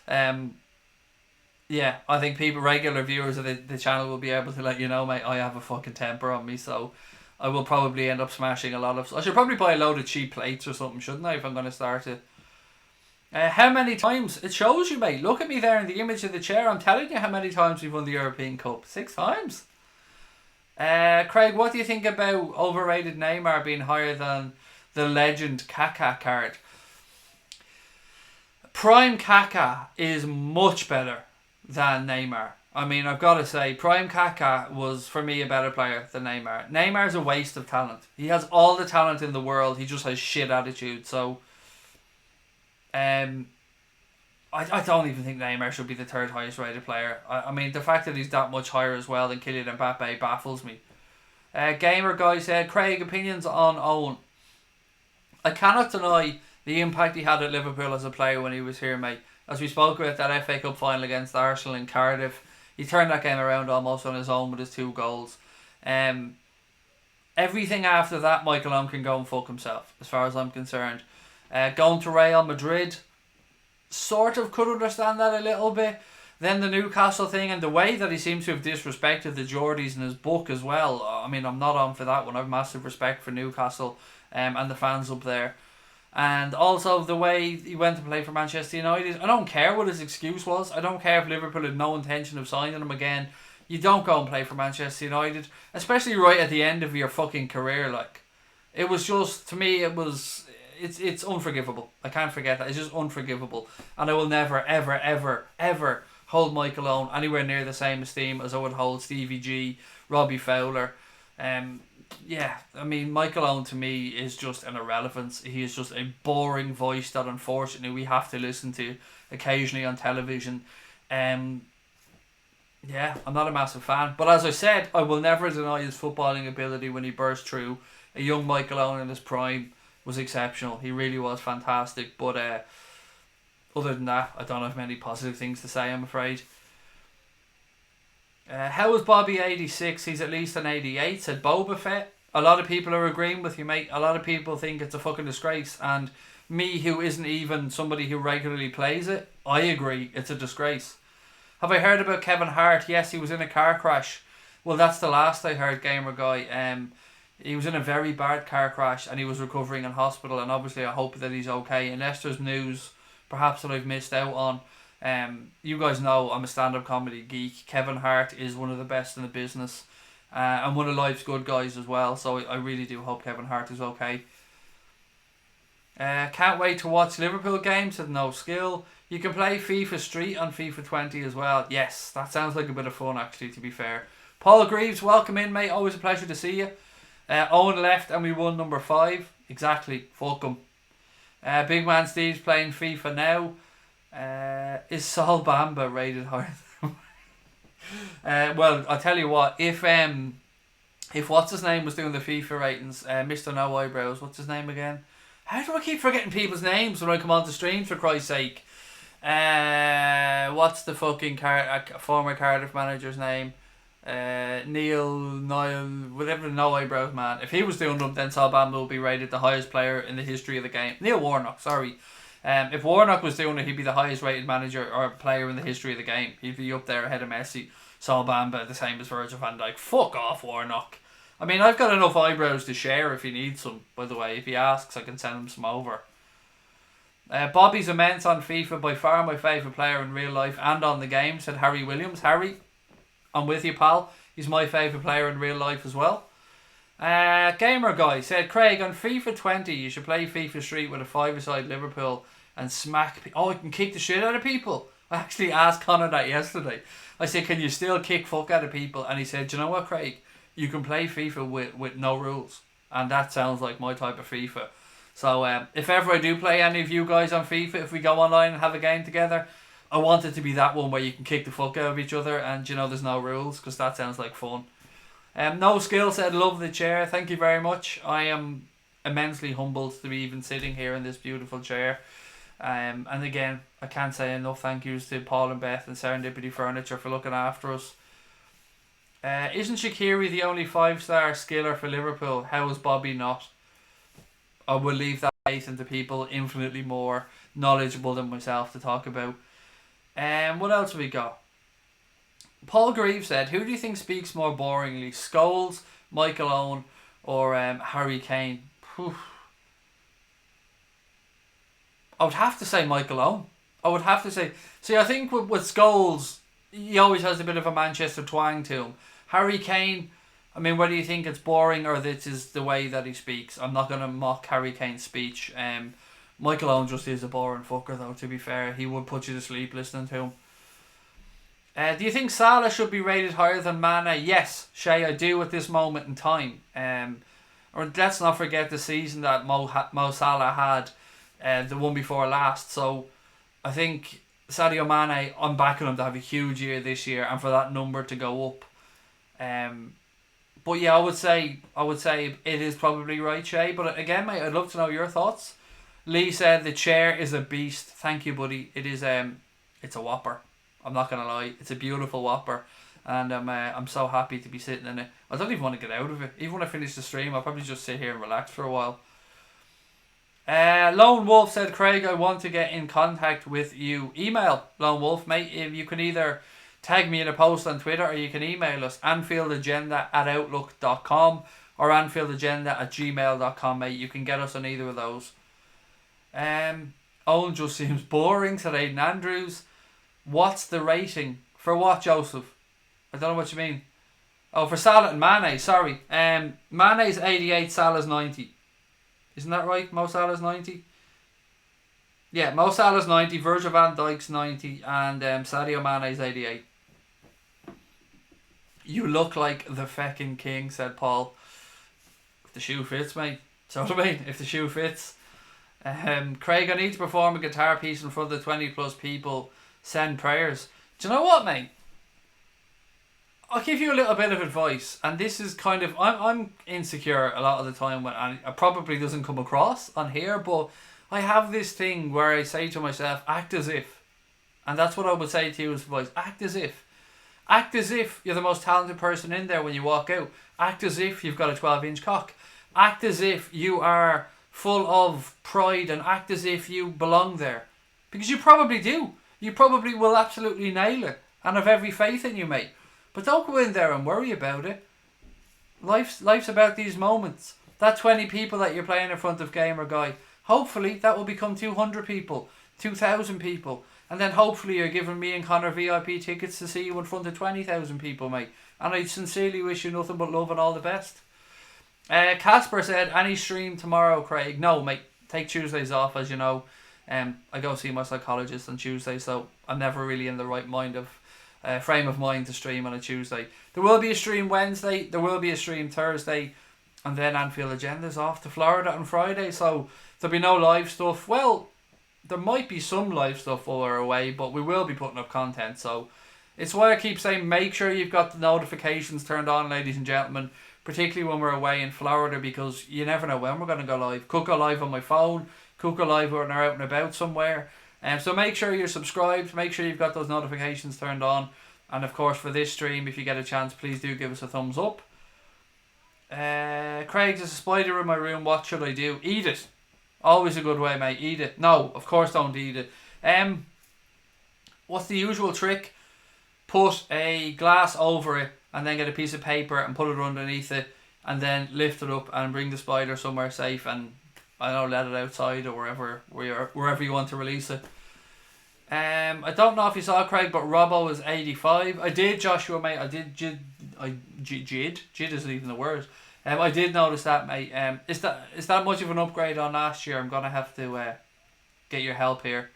yeah, I think regular viewers of the channel will be able to let you know, mate, I have a fucking temper on me. So, I will probably end up smashing a lot of... I should probably buy a load of cheap plates or something, shouldn't I, if I'm going to start it? How many times? It shows you, mate. Look at me there in the image of the chair. I'm telling you how many times we've won the European Cup. 6 times. Craig, what do you think about overrated Neymar being higher than the legend Kaká card? Prime Kaká is much better than Neymar. I mean, I've got to say, Prime Kaká was, for me, a better player than Neymar. Neymar's a waste of talent. He has all the talent in the world. He just has shit attitude. So, I don't even think Neymar should be the 3rd highest rated player. I mean, the fact that he's that much higher as well than Kylian Mbappe baffles me. Gamer Guy said, Craig, opinions on Owen. I cannot deny the impact he had at Liverpool as a player when he was here, mate. As we spoke about that FA Cup final against Arsenal in Cardiff, he turned that game around almost on his own with his 2 goals. Everything after that, Michael Owen can go and fuck himself, as far as I'm concerned. Going to Real Madrid, sort of could understand that a little bit. Then the Newcastle thing, and the way that he seems to have disrespected the Geordies in his book as well. I mean, I'm not on for that one. I have massive respect for Newcastle and the fans up there. And also the way he went to play for Manchester United. I don't care what his excuse was. I don't care if Liverpool had no intention of signing him again. You don't go and play for Manchester United, especially right at the end of your fucking career. Like, it was just, to me, it's unforgivable. I can't forget that. It's just unforgivable. And I will never, ever, ever, ever hold Michael Owen anywhere near the same esteem as I would hold Stevie G, Robbie Fowler. Yeah, I mean, Michael Owen to me is just an irrelevance. He is just a boring voice that unfortunately we have to listen to occasionally on television. Yeah, I'm not a massive fan. But as I said, I will never deny his footballing ability when he burst through. A young Michael Owen in his prime was exceptional. He really was fantastic. But other than that, I don't have many positive things to say, I'm afraid. How is Bobby 86? He's at least an 88, said Boba Fett. A lot of people are agreeing with you, mate. A lot of people think it's a fucking disgrace. And me, who isn't even somebody who regularly plays it, I agree, it's a disgrace. Have I heard about Kevin Hart? Yes, he was in a car crash. Well, that's the last I heard, gamer guy. He was in a very bad car crash and he was recovering in hospital, and obviously I hope that he's okay. Unless there's news perhaps that I've missed out on. You guys know I'm a stand-up comedy geek. Kevin Hart is one of the best in the business, and one of life's good guys as well, so I really do hope Kevin Hart is okay. Can't wait to watch Liverpool games with no skill. You can play FIFA Street on FIFA 20 as well. Yes, that sounds like a bit of fun actually, to be fair. Paul Greaves, welcome in, mate. Always a pleasure to see you. Owen left and we won number 5. Exactly. Fuck him. Big Man Steve's playing FIFA now. Is Sol Bamba rated higher? Well, I'll tell you what. If what's his name was doing the FIFA ratings, Mr. No Eyebrows, what's his name again? How do I keep forgetting people's names when I come on the stream, for Christ's sake? What's the fucking former Cardiff manager's name? Niall, whatever, No Eyebrows man. If he was doing them, then Sol Bamba will be rated the highest player in the history of the game. Neil Warnock, sorry. If Warnock was doing it, he'd be the highest rated manager or player in the history of the game. He'd be up there ahead of Messi. Sol Bamba, the same as Virgil van Dijk. Fuck off, Warnock. I mean, I've got enough eyebrows to share if he needs some, by the way. If he asks, I can send him some over. Bobby's immense on FIFA, by far my favourite player in real life and on the game, said Harry Williams. Harry, I'm with you, pal. He's my favourite player in real life as well. Gamer Guy said, Craig, on FIFA 20, you should play FIFA Street with a 5-a-side Liverpool and smack... I can kick the shit out of people. I actually asked Connor that yesterday. I said, can you still kick fuck out of people? And he said, do you know what, Craig? You can play FIFA with no rules. And that sounds like my type of FIFA. So if ever I do play any of you guys on FIFA, if we go online and have a game together, I want it to be that one where you can kick the fuck out of each other and, you know, there's no rules, because that sounds like fun. No Skill said, love the chair. Thank you very much. I am immensely humbled to be even sitting here in this beautiful chair. And again, I can't say enough thank yous to Paul and Beth and Serendipity Furniture for looking after us. Isn't Shaqiri the only 5-star skiller for Liverpool? How is Bobby not? I will leave that to people infinitely more knowledgeable than myself to talk about. What else have we got? Paul Greaves said, who do you think speaks more boringly? Scholes, Michael Owen, or Harry Kane? Whew. I would have to say Michael Owen. I would have to say... See, I think with Scholes, he always has a bit of a Manchester twang to him. Harry Kane, I mean, whether you think it's boring or this is the way that he speaks, I'm not going to mock Harry Kane's speech. Michael Owen just is a boring fucker, though, to be fair. He would put you to sleep listening to him. Do you think Salah should be rated higher than Mane? Yes, Shay, I do at this moment in time. Or let's not forget the season that Mo Salah had, the one before last. So I think Sadio Mane, I'm backing him to have a huge year this year and for that number to go up. But yeah, I would say it is probably right, Shay. But again, mate, I'd love to know your thoughts. Lee said the chair is a beast. Thank you, buddy. It is it's a whopper. I'm not gonna lie, it's a beautiful whopper, and I'm so happy to be sitting in it. I don't even want to get out of it. Even when I finish the stream, I'll probably just sit here and relax for a while. Lone Wolf said, Craig, I want to get in contact with you. Email Lone Wolf, mate. If you can either tag me in a post on Twitter or you can email us AnfieldAgenda@outlook.com or AnfieldAgenda@gmail.com, mate. You can get us on either of those. Owen just seems boring, said Aidan Andrews. What's the rating? For what, Joseph? I don't know what you mean. Oh, for Salah and Mane, sorry. Mane's 88, Salah's 90. Isn't that right? Mo Salah's 90? Yeah, Mo Salah's 90, Virgil van Dijk's 90, and Sadio Mane's 88. You look like the feckin' king, said Paul. If the shoe fits, mate. So what I mean, if the shoe fits. Craig, I need to perform a guitar piece in front of the 20 plus people. Send prayers. Do you know what, mate? I'll give you a little bit of advice, and this is kind of... I'm insecure a lot of the time, and it probably doesn't come across on here, but I have this thing where I say to myself, act as if. And that's what I would say to you as advice. Act as if. Act as if you're the most talented person in there when you walk out. Act as if you've got a 12-inch cock. Act as if you are full of pride, and act as if you belong there. Because you probably do. You probably will absolutely nail it. And I've every faith in you, mate. But don't go in there and worry about it. Life's about these moments. That 20 people that you're playing in front of, gamer guy, hopefully that will become 200 people, 2,000 people. And then hopefully you're giving me and Connor VIP tickets to see you in front of 20,000 people, mate. And I sincerely wish you nothing but love and all the best. Casper said, any stream tomorrow, Craig? No, mate. Take Tuesdays off, as you know. I go see my psychologist on Tuesday, so I'm never really in the right frame of mind to stream on a Tuesday. There will be a stream Wednesday, there will be a stream Thursday, and then Anfield Agenda's off to Florida on Friday, so there'll be no live stuff. Well, there might be some live stuff while we're away, but we will be putting up content, so it's why I keep saying make sure you've got the notifications turned on, ladies and gentlemen, particularly when we're away in Florida, because you never know when we're going to go live. Could go live on my phone, could go live when we're out and about somewhere. So make sure you're subscribed, make sure you've got those notifications turned on, and of course for this stream, if you get a chance, please do give us a thumbs up. Craig, there's a spider in my room, what should I do? Eat it. Always a good way, mate. Eat it. No, of course don't eat it. What's the usual trick? Put a glass over it and then get a piece of paper and put it underneath it and then lift it up and bring the spider somewhere safe and, I don't know, let it outside or wherever you want to release it. I don't know if you saw, Craig, but Robbo was 85. I did, Joshua, mate. I did. Jid isn't even the word. I did notice that, mate. Is that much of an upgrade on last year? I'm gonna have to get your help here.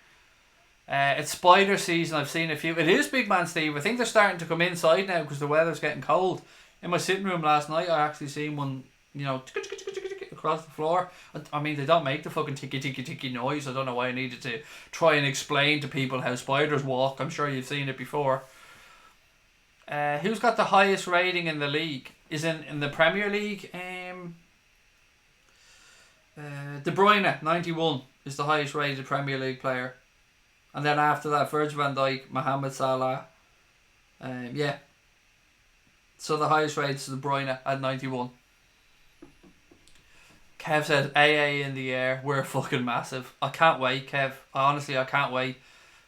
It's spider season. I've seen a few. It is, Big Man Steve. I think they're starting to come inside now because the weather's getting cold. In my sitting room last night, I actually seen one, across the floor. I mean, they don't make the fucking ticky noise. I don't know why I needed to try and explain to people how spiders walk. I'm sure you've seen it before. Who's got the highest rating in the league? Is in the Premier League? De Bruyne, 91, is the highest rated Premier League player. And then after that, Virgil van Dijk, Mohamed Salah. Yeah. So the highest rated is De Bruyne at 91. Kev said AA in the air. We're fucking massive. I can't wait, Kev. Honestly, I can't wait.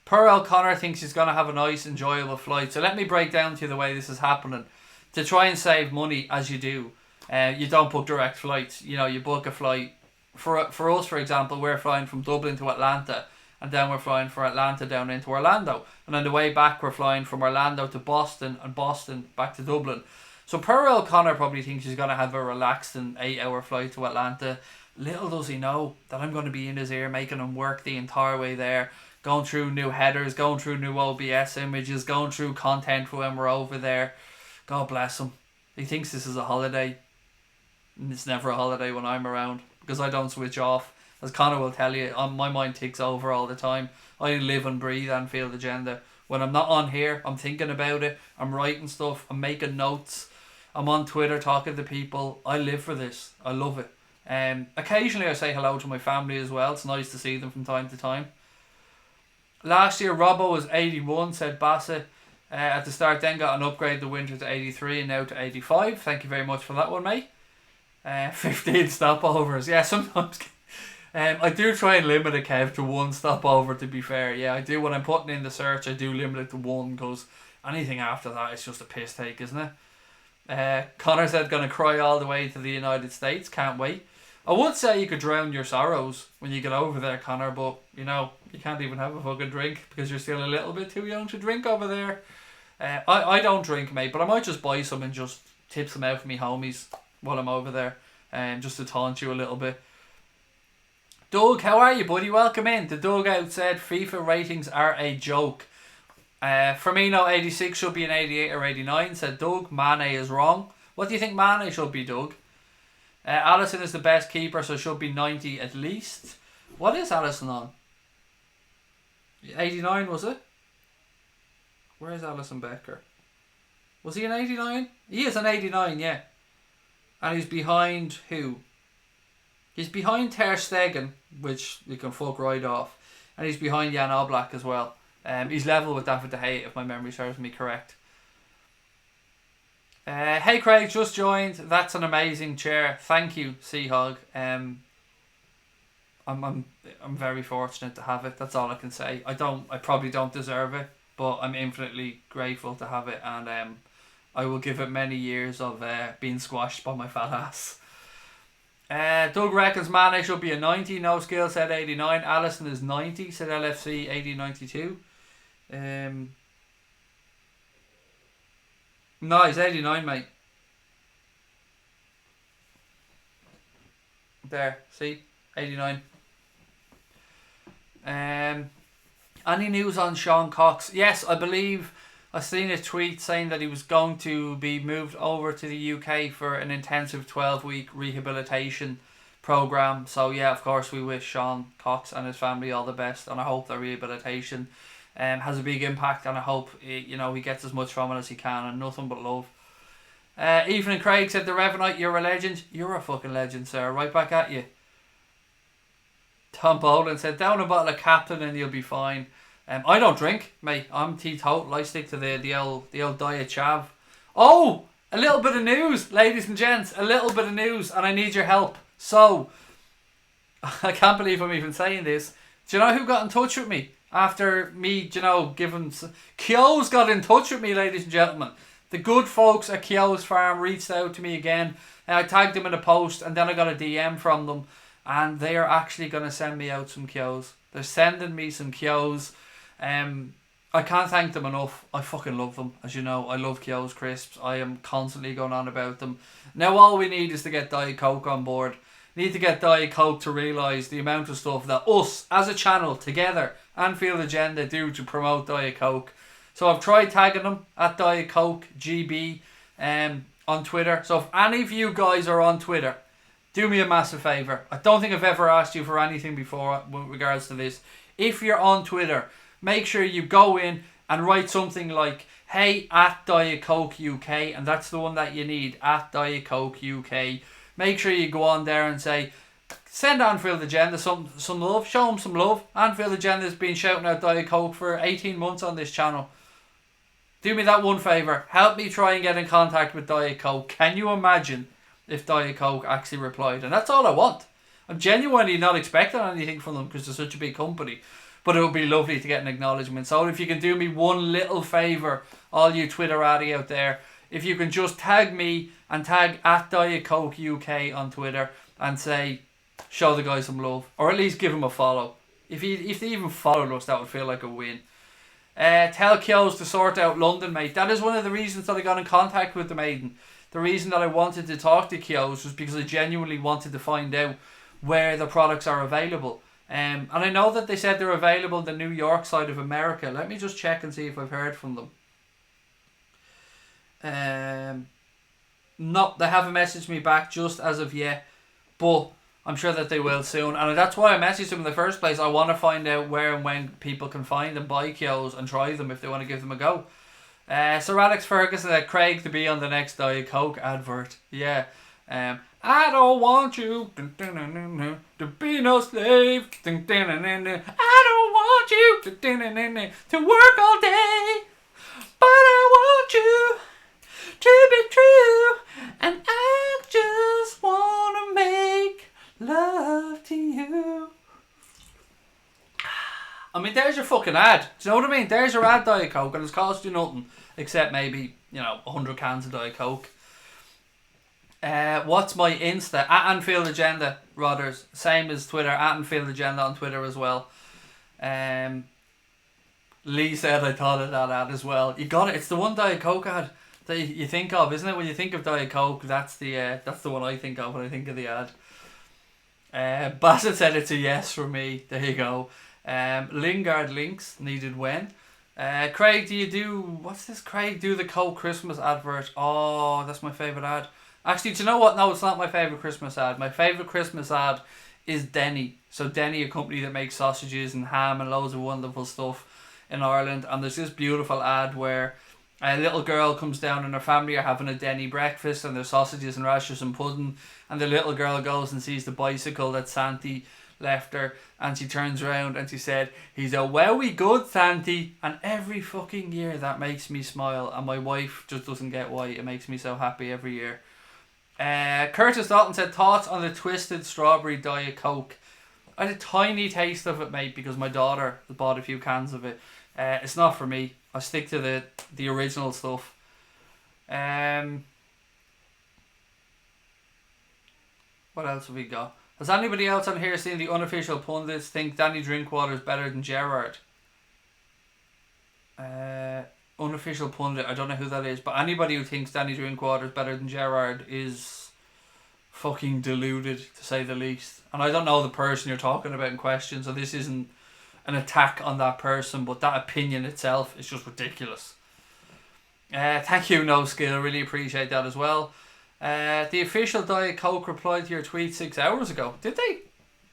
Pearl Connor thinks he's going to have a nice, enjoyable flight. So let me break down to you the way this is happening. To try and save money, as you do, you don't book direct flights. You book a flight. For us, for example, we're flying from Dublin to Atlanta. And then we're flying from Atlanta down into Orlando. And on the way back, we're flying from Orlando to Boston and Boston back to Dublin. So Pearl Connor probably thinks he's going to have a relaxing 8-hour flight to Atlanta. Little does he know that I'm going to be in his ear making him work the entire way there. Going through new headers, going through new OBS images, going through content for when we're over there. God bless him. He thinks this is a holiday. And it's never a holiday when I'm around. Because I don't switch off. As Connor will tell you, my mind ticks over all the time. I live and breathe Anfield Agenda. When I'm not on here, I'm thinking about it. I'm writing stuff. I'm making notes. I'm on Twitter talking to people. I live for this. I love it. Occasionally I say hello to my family as well. It's nice to see them from time to time. Last year, Robbo was 81, said Bassett. At the start, then got an upgrade the winter to 83 and now to 85. Thank you very much for that one, mate. 15 stopovers. Yeah, sometimes... I do try and limit a Kev to one stopover, to be fair. Yeah, I do. When I'm putting in the search, I do limit it to one, because anything after that is just a piss take, isn't it? Connor said going to cry all the way to the United States. Can't wait. I would say you could drown your sorrows when you get over there, Connor, but you can't even have a fucking drink because you're still a little bit too young to drink over there. I don't drink, mate, but I might just buy some and just tip some out for me homies while I'm over there, just to taunt you a little bit. Doug, how are you, buddy? Welcome in. The Dugout said FIFA ratings are a joke. Firmino 86 should be an 88 or 89, said Doug. Mane is wrong. What do you think Mane should be, Doug? Alisson is the best keeper, so should be 90 at least. What is Alisson on? 89, was it? Where is Alisson Becker? Was he an 89? He is an 89, yeah. And he's behind who? He's behind Ter Stegen, which you can fuck right off. And he's behind Jan Oblak as well. He's level with David De Gea, if my memory serves me correct. Hey Craig, just joined. That's an amazing chair. Thank you, Seahog. I'm very fortunate to have it. That's all I can say. I probably don't deserve it. but I'm infinitely grateful to have it, and I will give it many years of being squashed by my fat ass. Doug reckons Mane should be a 90. No skill said 89. Allison is 90. Said LFC 80-92. No, he's 89, mate. There, see? 89. Any news on Sean Cox? Yes, I believe I seen a tweet saying that he was going to be moved over to the UK for an intensive 12-week rehabilitation program. So yeah, of course we wish Sean Cox and his family all the best, and I hope that rehabilitation has a big impact, and I hope he gets as much from it as he can, and nothing but love. Ethan and Craig said, the Revenite, you're a legend. You're a fucking legend, sir. Right back at you. Tom Boland said, down a bottle of Captain and you'll be fine. I don't drink, mate. I'm teetotal. I stick to the old diet chav. Oh, a little bit of news, ladies and gents. A little bit of news, and I need your help. So, I can't believe I'm even saying this. Do you know who got in touch with me after me, giving... Kyo's got in touch with me, ladies and gentlemen. The good folks at Kyo's Farm reached out to me again. I tagged them in a post, and then I got a DM from them. And they are actually going to send me out some Kyo's. They're sending me some Kyo's. I can't thank them enough. I fucking love them. As you know, I love Kyo's crisps. I am constantly going on about them. Now all we need is to get Diet Coke on board. Need to get Diet Coke to realise the amount of stuff that us, as a channel, together, Anfield Agenda, do to promote Diet Coke. So I've tried tagging them at Diet Coke GB on Twitter. So if any of you guys are on Twitter, do me a massive favour. I don't think I've ever asked you for anything before with regards to this. If you're on Twitter, make sure you go in and write something like, hey, at Diet Coke UK, and that's the one that you need, at Diet Coke UK. Make sure you go on there and say, send Anfield Agenda some love, show them some love. Anfield Agenda has been shouting out Diet Coke for 18 months on this channel. Do me that one favour. Help me try and get in contact with Diet Coke. Can you imagine if Diet Coke actually replied? And that's all I want. I'm genuinely not expecting anything from them because they're such a big company. But it would be lovely to get an acknowledgement. So if you can do me one little favour, all you Twitterati out there, if you can just tag me and tag at Diet Coke UK on Twitter and say, show the guy some love. Or at least give him a follow. If they even followed us, that would feel like a win. Tell Kyo's to sort out London, mate. That is one of the reasons that I got in contact with the maiden. The reason that I wanted to talk to Kyo's was because I genuinely wanted to find out where the products are available. And I know that they said they're available in the New York side of America. Let me just check and see if I've heard from them. No, they haven't messaged me back just as of yet. But I'm sure that they will soon. And that's why I messaged them in the first place. I want to find out where and when people can find and buy Kyo's and try them if they want to give them a go. Sir Alex Ferguson said Craig to be on the next Diet Coke advert. Yeah. I don't want you to be no slave. I don't want you to work all day. But I want you to be true. And I just want to make love to you. I mean, there's your fucking ad. Do you know what I mean? There's your ad, Diet Coke, and it's cost you nothing except maybe 100 cans of Diet Coke. What's my Insta? At Anfield Agenda, Rodders. Same as Twitter. At Anfield Agenda on Twitter as well. Lee said I thought of that ad as well. You got it. It's the one Diet Coke ad that you think of, isn't it? When you think of Diet Coke, that's the one I think of when I think of the ad. Bassett said it's a yes for me. There you go. Lingard links needed when. Craig, what's this? Craig, do the Coke Christmas advert. Oh, that's my favourite ad. Actually, do you know what? No, it's not my favourite Christmas ad. My favourite Christmas ad is Denny. So Denny, a company that makes sausages and ham and loads of wonderful stuff in Ireland. And there's this beautiful ad where a little girl comes down and her family are having a Denny breakfast and there's sausages and rashers and pudding. And the little girl goes and sees the bicycle that Santi left her, and she turns around and she said, he's a wowie good Santi. And every fucking year that makes me smile, and my wife just doesn't get why it makes me so happy every year. Curtis Dalton said, thoughts on the twisted strawberry Diet Coke. I had a tiny taste of it, mate, because my daughter bought a few cans of it. It's not for me. I stick to the original stuff. What else have we got? Has anybody else on here seen the unofficial pundits think Danny Drinkwater is better than Gerrard? Unofficial pundit, I don't know who that is, but anybody who thinks Danny Drinkwater is better than Gerrard is fucking deluded, to say the least. And I don't know the person you're talking about in question, so this isn't an attack on that person, but that opinion itself is just ridiculous. Thank you, No Skill, really appreciate that as well. The official Diet Coke replied to your tweet 6 hours ago. Did they?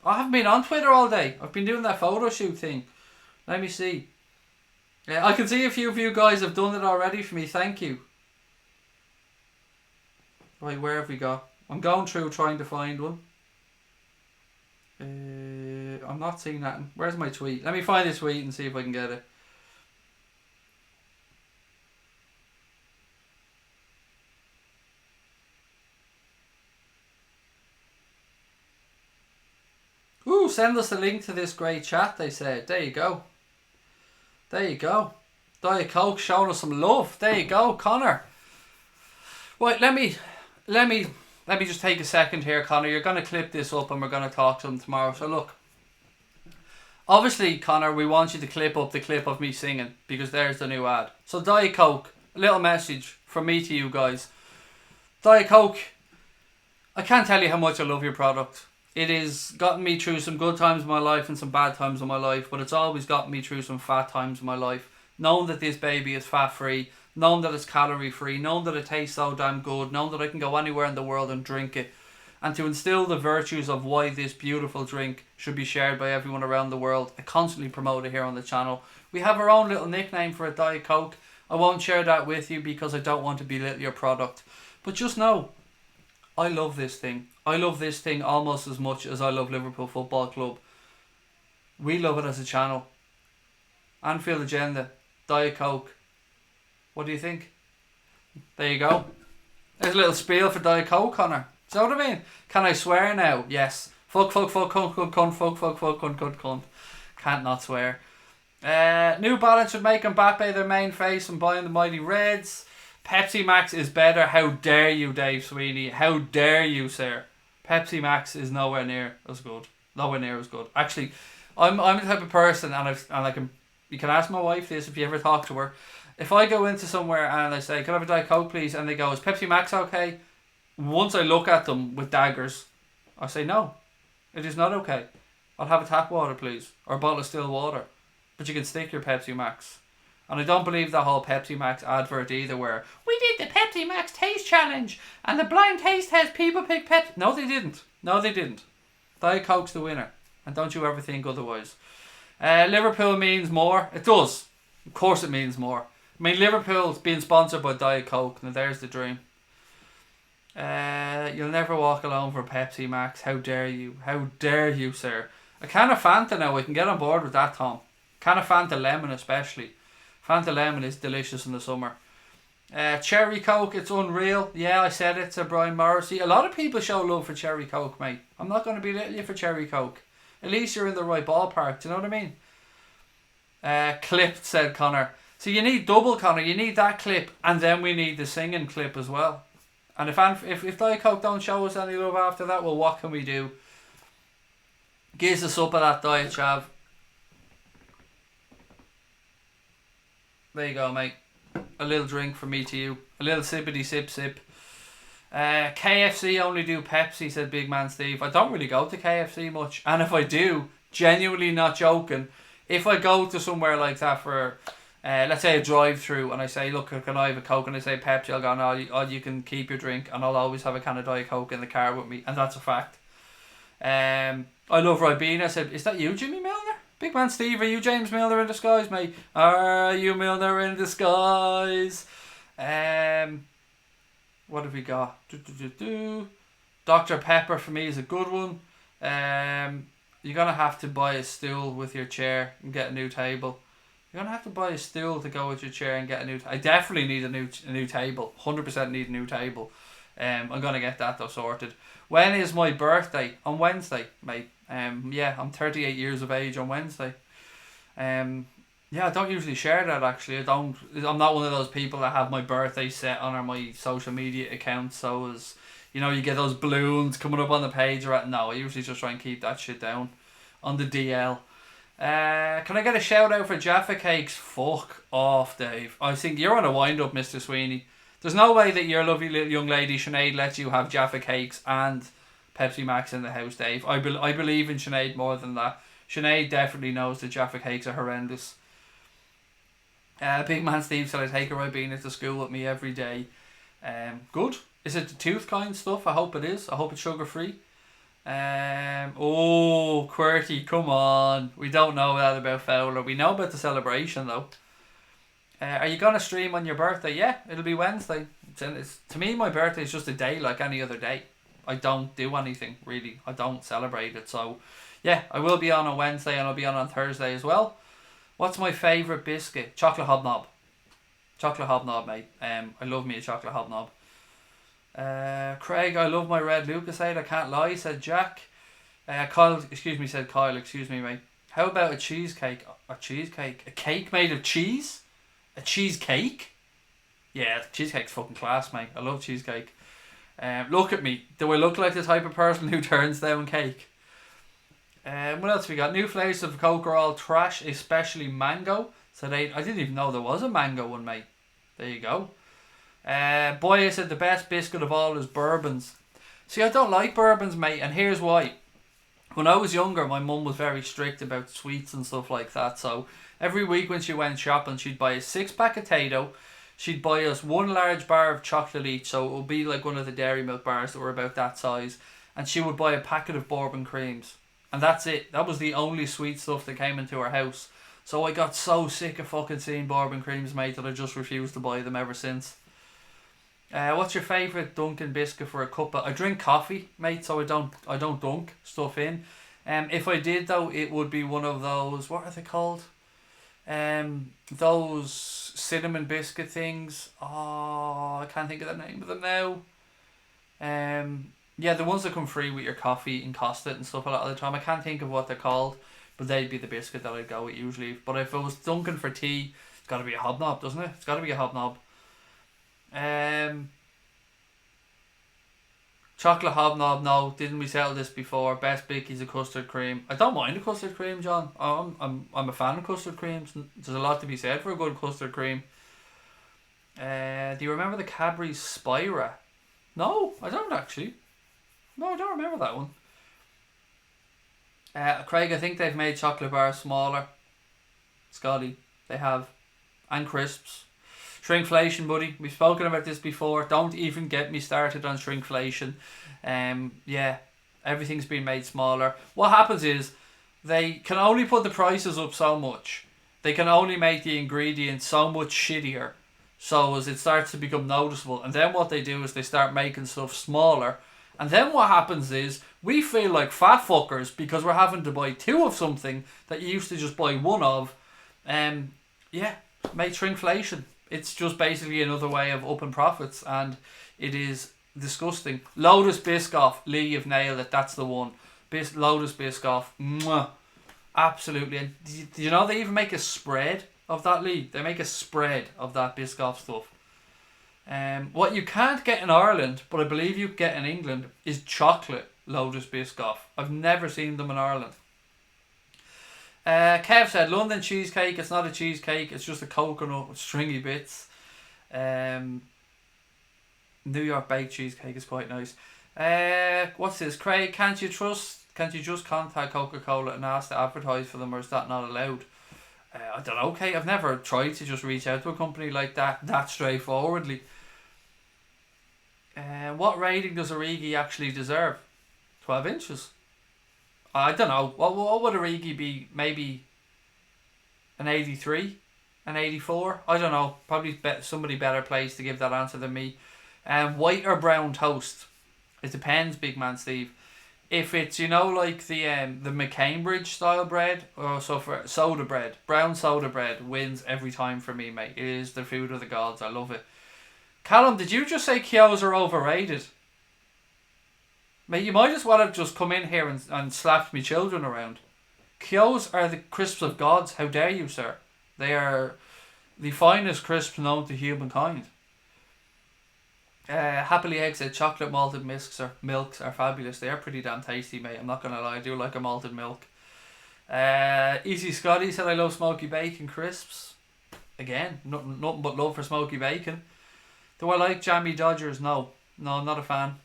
I haven't been on Twitter all day. I've been doing that photo shoot thing. Let me see. I can see a few of you guys have done it already for me. Thank you. Right, where have we got? I'm going through trying to find one. I'm not seeing that. Where's my tweet? Let me find this tweet and see if I can get it. Ooh, send us a link to this great chat, they said. There you go. There you go. Diet Coke showing us some love. There you go, Connor. Right, let me just take a second here, Connor. You're going to clip this up and we're going to talk to them tomorrow. So look, obviously, Connor, we want you to clip up the clip of me singing because there's the new ad. So Diet Coke, a little message from me to you guys. Diet Coke, I can't tell you how much I love your product. It has gotten me through some good times in my life and some bad times in my life, but it's always gotten me through some fat times in my life. Knowing that this baby is fat free, knowing that it's calorie free, knowing that it tastes so damn good, knowing that I can go anywhere in the world and drink it, and to instill the virtues of why this beautiful drink should be shared by everyone around the world. I constantly promote it here on the channel. We have our own little nickname for it, Diet Coke. I won't share that with you because I don't want to belittle your product. But just know, I love this thing. I love this thing almost as much as I love Liverpool Football Club. We love it as a channel. Anfield Agenda, Diet Coke. What do you think? There you go. There's a little spiel for Diet Coke, Connor. Is that what I mean? Can I swear now? Yes. Fuck, cunt, cunt. Can't not swear. New Balance would make Mbappe their main face and buying the mighty Reds. Pepsi Max is better. How dare you, Dave Sweeney? How dare you, sir? Pepsi Max is nowhere near as good. Nowhere near as good. Actually, I'm the type of person, you can ask my wife this if you ever talk to her. If I go into somewhere and I say, "Can I have a Diet Coke, please?" and they go, "Is Pepsi Max okay?" Once I look at them with daggers, I say, "No, it is not okay. I'll have a tap water, please, or a bottle of still water. But you can stick your Pepsi Max." And I don't believe the whole Pepsi Max advert either where we did the Pepsi Max taste challenge and the blind taste test people pick Pepsi. No, they didn't. No, they didn't. Diet Coke's the winner. And don't you ever think otherwise. Liverpool means more. It does. Of course it means more. I mean, Liverpool's being sponsored by Diet Coke. Now there's the dream. You'll never walk alone for Pepsi Max. How dare you? How dare you, sir? A can of Fanta now. I can get on board with that, Tom. Can of Fanta lemon especially. Fanta lemon is delicious in the summer. Cherry Coke, it's unreal. Yeah, I said it to Brian Morrissey. A lot of people show love for Cherry Coke, mate. I'm not going to belittle you for Cherry Coke. At least you're in the right ballpark. Do you know what I mean? Clipped, said Connor. So you need double, Connor. You need that clip, and then we need the singing clip as well. And if Diet Coke don't show us any love after that, well, what can we do? Gives us up at that Diet Chav. There you go, mate. A little drink from me to you. A little sippity sip sip. KFC only do Pepsi, said Big Man Steve. I don't really go to KFC much. And if I do, genuinely not joking, if I go to somewhere like that for, let's say a drive-through, and I say, look, can I have a Coke? And I say Pepsi, I'll go, no, you can keep your drink, and I'll always have a can of Diet Coke in the car with me. And that's a fact. I love Ribena. Said, is that you, Jimmy Milner? Big Man Steve, are you James Milner in disguise, mate? Are you Milner in disguise? What have we got? Dr. Pepper for me is a good one. You're going to have to buy a stool with your chair and get a new table. You're going to have to buy a stool to go with your chair and get a new I definitely need a new table. 100% need a new table. I'm going to get that though sorted. When is my birthday? On Wednesday, mate. Yeah, I'm 38 years of age on Wednesday. Yeah, I don't usually share that actually. I'm not one of those people that have my birthday set on my social media accounts. So as you know, you get those balloons coming up on the page. Or no, I usually just try and keep that shit down on the DL. Can I get a shout out for Jaffa Cakes? Fuck off, Dave. I think you're on a wind up, Mr. Sweeney. There's no way that your lovely little young lady Sinead lets you have Jaffa Cakes and Pepsi Max in the house, Dave. I believe in Sinead more than that. Sinead definitely knows that Jaffa Cakes are horrendous. Big man Steve said I take a right bean into school with me every day. Good. Is it the tooth kind stuff? I hope it is. I hope it's sugar free. Oh, QWERTY, come on. We don't know that about Fowler. We know about the celebration though. Are you gonna stream on your birthday? Yeah, it'll be Wednesday. To me, my birthday is just a day like any other day. I don't do anything really. I don't celebrate it. So, yeah, I will be on Wednesday and I'll be on Thursday as well. What's my favourite biscuit? Chocolate hobnob. Chocolate hobnob, mate. I love me a chocolate hobnob. Craig, I love my red Lucasade. I can't lie, said Jack. Kyle, said Kyle. Excuse me, mate. How about a cheesecake? A cheesecake? A cake made of cheese? A cheesecake? Yeah, cheesecake's fucking class, mate. I love cheesecake. Look at me. Do I look like the type of person who turns down cake? What else we got? New flavours of Coke are all trash, especially mango. So I didn't even know there was a mango one, mate. There you go. Boy, I said the best biscuit of all is bourbons. See, I don't like bourbons, mate, and here's why. When I was younger, my mum was very strict about sweets and stuff like that. So every week when she went shopping, she'd buy a 6-pack of Tato. She'd buy us one large bar of chocolate each, so it would be like one of the Dairy Milk bars that were about that size. And she would buy a packet of bourbon creams. And that's it. That was the only sweet stuff that came into our house. So I got so sick of fucking seeing bourbon creams, mate, that I just refused to buy them ever since. What's your favourite Dunkin' biscuit for a cuppa? I drink coffee, mate, so I don't dunk stuff in. If I did though, it would be one of those, what are they called? Those cinnamon biscuit things. Oh, I can't think of the name of them now. Yeah, the ones that come free with your coffee and cost it and stuff a lot of the time. I can't think of what they're called, but they'd be the biscuit that I'd go with usually. But if it was Dunkin' for tea, it's got to be a hobnob, doesn't it? It's got to be a hobnob. Chocolate hobnob, no. Didn't we settle this before? Best bickies a custard cream. I don't mind a custard cream, John. I'm a fan of custard creams. There's a lot to be said for a good custard cream. Do you remember the Cadbury Spira? No, I don't actually. No, I don't remember that one. Craig, I think they've made chocolate bars smaller. Scotty, they have. And crisps. Shrinkflation, buddy. We've spoken about this before. Don't even get me started on shrinkflation. Yeah, everything's been made smaller. What happens is they can only put the prices up so much. They can only make the ingredients so much shittier. So as it starts to become noticeable. And then what they do is they start making stuff smaller. And then what happens is we feel like fat fuckers because we're having to buy 2 of something that you used to just buy 1 of. Yeah, make shrinkflation. It's just basically another way of upping profits, and it is disgusting. Lotus Biscoff, Lee, you've nailed it. That's the one. Lotus Biscoff, mwah, absolutely. And do you know they even make a spread of that, Lee? They make a spread of that Biscoff stuff. What you can't get in Ireland, but I believe you get in England, is chocolate Lotus Biscoff. I've never seen them in Ireland. Kev said London cheesecake. It's not a cheesecake. It's just a coconut with stringy bits. New York baked cheesecake is quite nice. What's this? Craig, can't you just contact Coca-Cola and ask to advertise for them, or is that not allowed? I don't know. Okay, I've never tried to just reach out to a company like that straightforwardly. What rating does Origi actually deserve? 12 inches. I don't know. What would Origi be? Maybe an 83? An 84? I don't know. Probably somebody better placed to give that answer than me. White or brown toast? It depends, big man Steve. If it's, like the McCambridge style bread, or so for soda bread, brown soda bread wins every time for me, mate. It is the food of the gods. I love it. Callum, did you just say Kyo's are overrated? Mate, you might as well have just come in here and slapped me children around. Kyo's are the crisps of gods. How dare you, sir? They are the finest crisps known to humankind. Happily Egg said chocolate malted milks are fabulous. They are pretty damn tasty, mate. I'm not gonna lie, I do like a malted milk. Easy Scotty said I love smoky bacon crisps. Again, nothing but love for smoky bacon. Do I like jammy Dodgers? No, not a fan.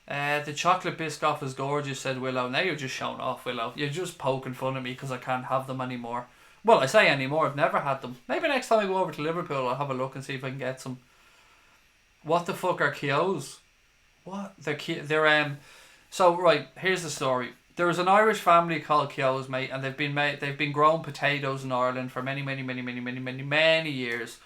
The chocolate biscoff is gorgeous, said Willow. Now you're just showing off, Willow. You're just poking fun at me because I can't have them anymore. Well, I say anymore, I've never had them. Maybe next time I go over to Liverpool I'll have a look and see if I can get some. What the fuck are Kios? What? They're so right, here's the story. There was an Irish family called Kios, mate, and they've been growing potatoes in Ireland for many years.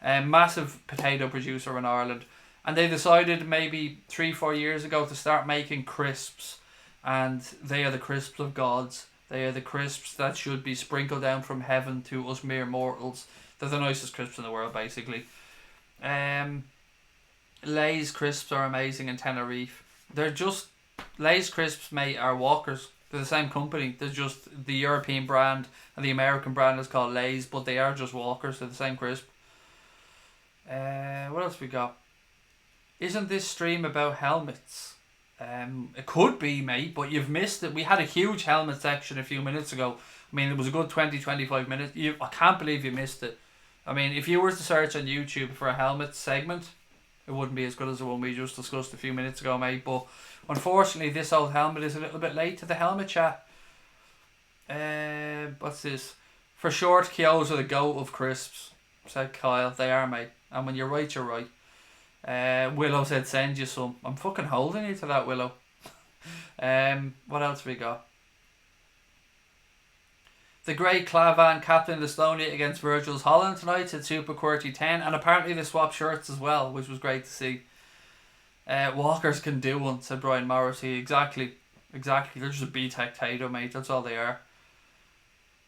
Massive potato producer in Ireland. And they decided maybe 3-4 years ago to start making crisps. And they are the crisps of gods. They are the crisps that should be sprinkled down from heaven to us mere mortals. They're the nicest crisps in the world, basically. Lay's crisps are amazing in Tenerife. They're just... Lay's crisps, mate, are Walkers. They're the same company. They're just the European brand and the American brand is called Lay's, but they are just Walkers. They're the same crisp. What else we got? Isn't this stream about helmets? It could be, mate, but you've missed it. We had a huge helmet section a few minutes ago. I mean, it was a good 20-25 minutes. I can't believe you missed it. I mean, if you were to search on YouTube for a helmet segment, it wouldn't be as good as the one we just discussed a few minutes ago, mate. But unfortunately, this old helmet is a little bit late to the helmet chat. What's this? For short, Kios are the goat of crisps, said Kyle. They are, mate. And when you're right, you're right. Willow said send you some. I'm fucking holding you to that, Willow. What else we got? The great Clavan captain Estonia against Virgil's Holland tonight, said Super QWERTY 10, and apparently they swapped shirts as well, which was great to see. Walkers can do one, said Brian Morrissey. Exactly. They're just a BTEC tato, mate. That's all they are.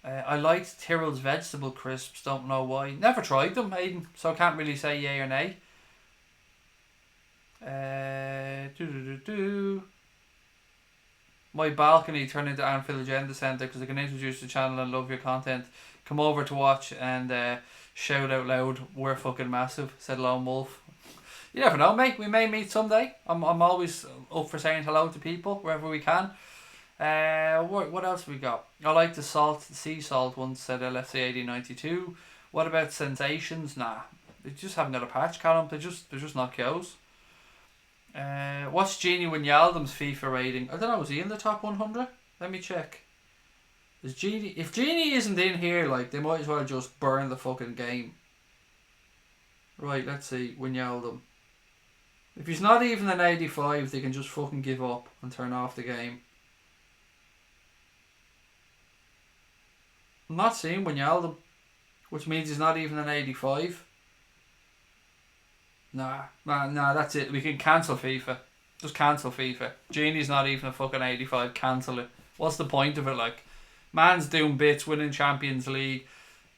I liked Tyrrell's vegetable crisps. Don't know why. Never tried them, Aiden, so I can't really say yay or nay. My balcony turned into Anfield Agenda Centre because I can introduce the channel and love your content. Come over to watch and shout out loud, we're fucking massive, said Lone Wolf. You never know, mate. We may meet someday. I'm always up for saying hello to people wherever we can. What else have we got? I like the sea salt ones, said LFC 1892. What about sensations? Nah, they just haven't got a patch, Callum. They're just not kills. What's Genie Wijnaldum's FIFA rating? I don't know, is he in the top 100? Let me check. If Genie isn't in here, like, they might as well just burn the fucking game. Right, let's see, Wijnaldum. If he's not even an 85, they can just fucking give up and turn off the game. I'm not seeing Wijnaldum, which means he's not even an 85. Nah, that's it. We can cancel FIFA. Just cancel FIFA. Genie's not even a fucking 85. Cancel it. What's the point of it, like? Man's doing bits, winning Champions League,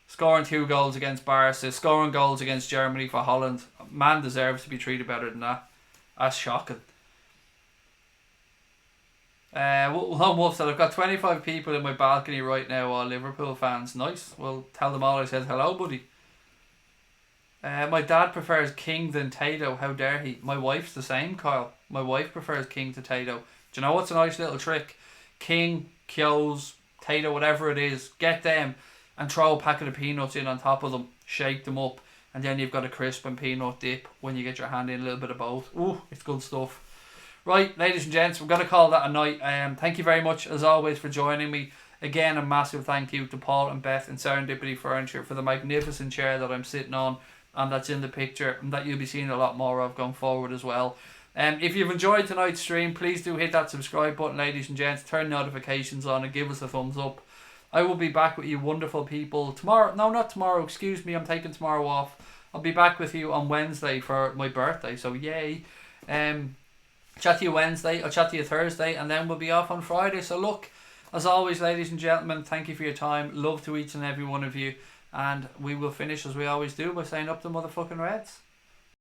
scoring 2 goals against Barca, scoring goals against Germany for Holland. Man deserves to be treated better than that. That's shocking. Lone Wolf said, I've got 25 people in my balcony right now, all Liverpool fans. Nice. Well, tell them all I said hello, buddy. My dad prefers King than Tato. How dare he? My wife's the same, Kyle. My wife prefers King to Tato. Do you know what's a nice little trick? King, Kios, Tato, whatever it is, get them and throw a packet of peanuts in on top of them. Shake them up. And then you've got a crisp and peanut dip when you get your hand in a little bit of both. Ooh, it's good stuff. Right, ladies and gents, we're going to call that a night. Thank you very much, as always, for joining me. Again, a massive thank you to Paul and Beth and Serendipity Furniture for the magnificent chair that I'm sitting on and that's in the picture and that you'll be seeing a lot more of going forward as well. If you've enjoyed tonight's stream, please do hit that subscribe button, ladies and gents. Turn notifications on and give us a thumbs up. I will be back with you wonderful people tomorrow. No, not tomorrow. Excuse me. I'm taking tomorrow off. I'll be back with you on Wednesday for my birthday. So yay. Chat to you Wednesday. I'll chat to you Thursday. And then we'll be off on Friday. So look, as always, ladies and gentlemen, thank you for your time. Love to each and every one of you. And we will finish as we always do by saying up the motherfucking Reds.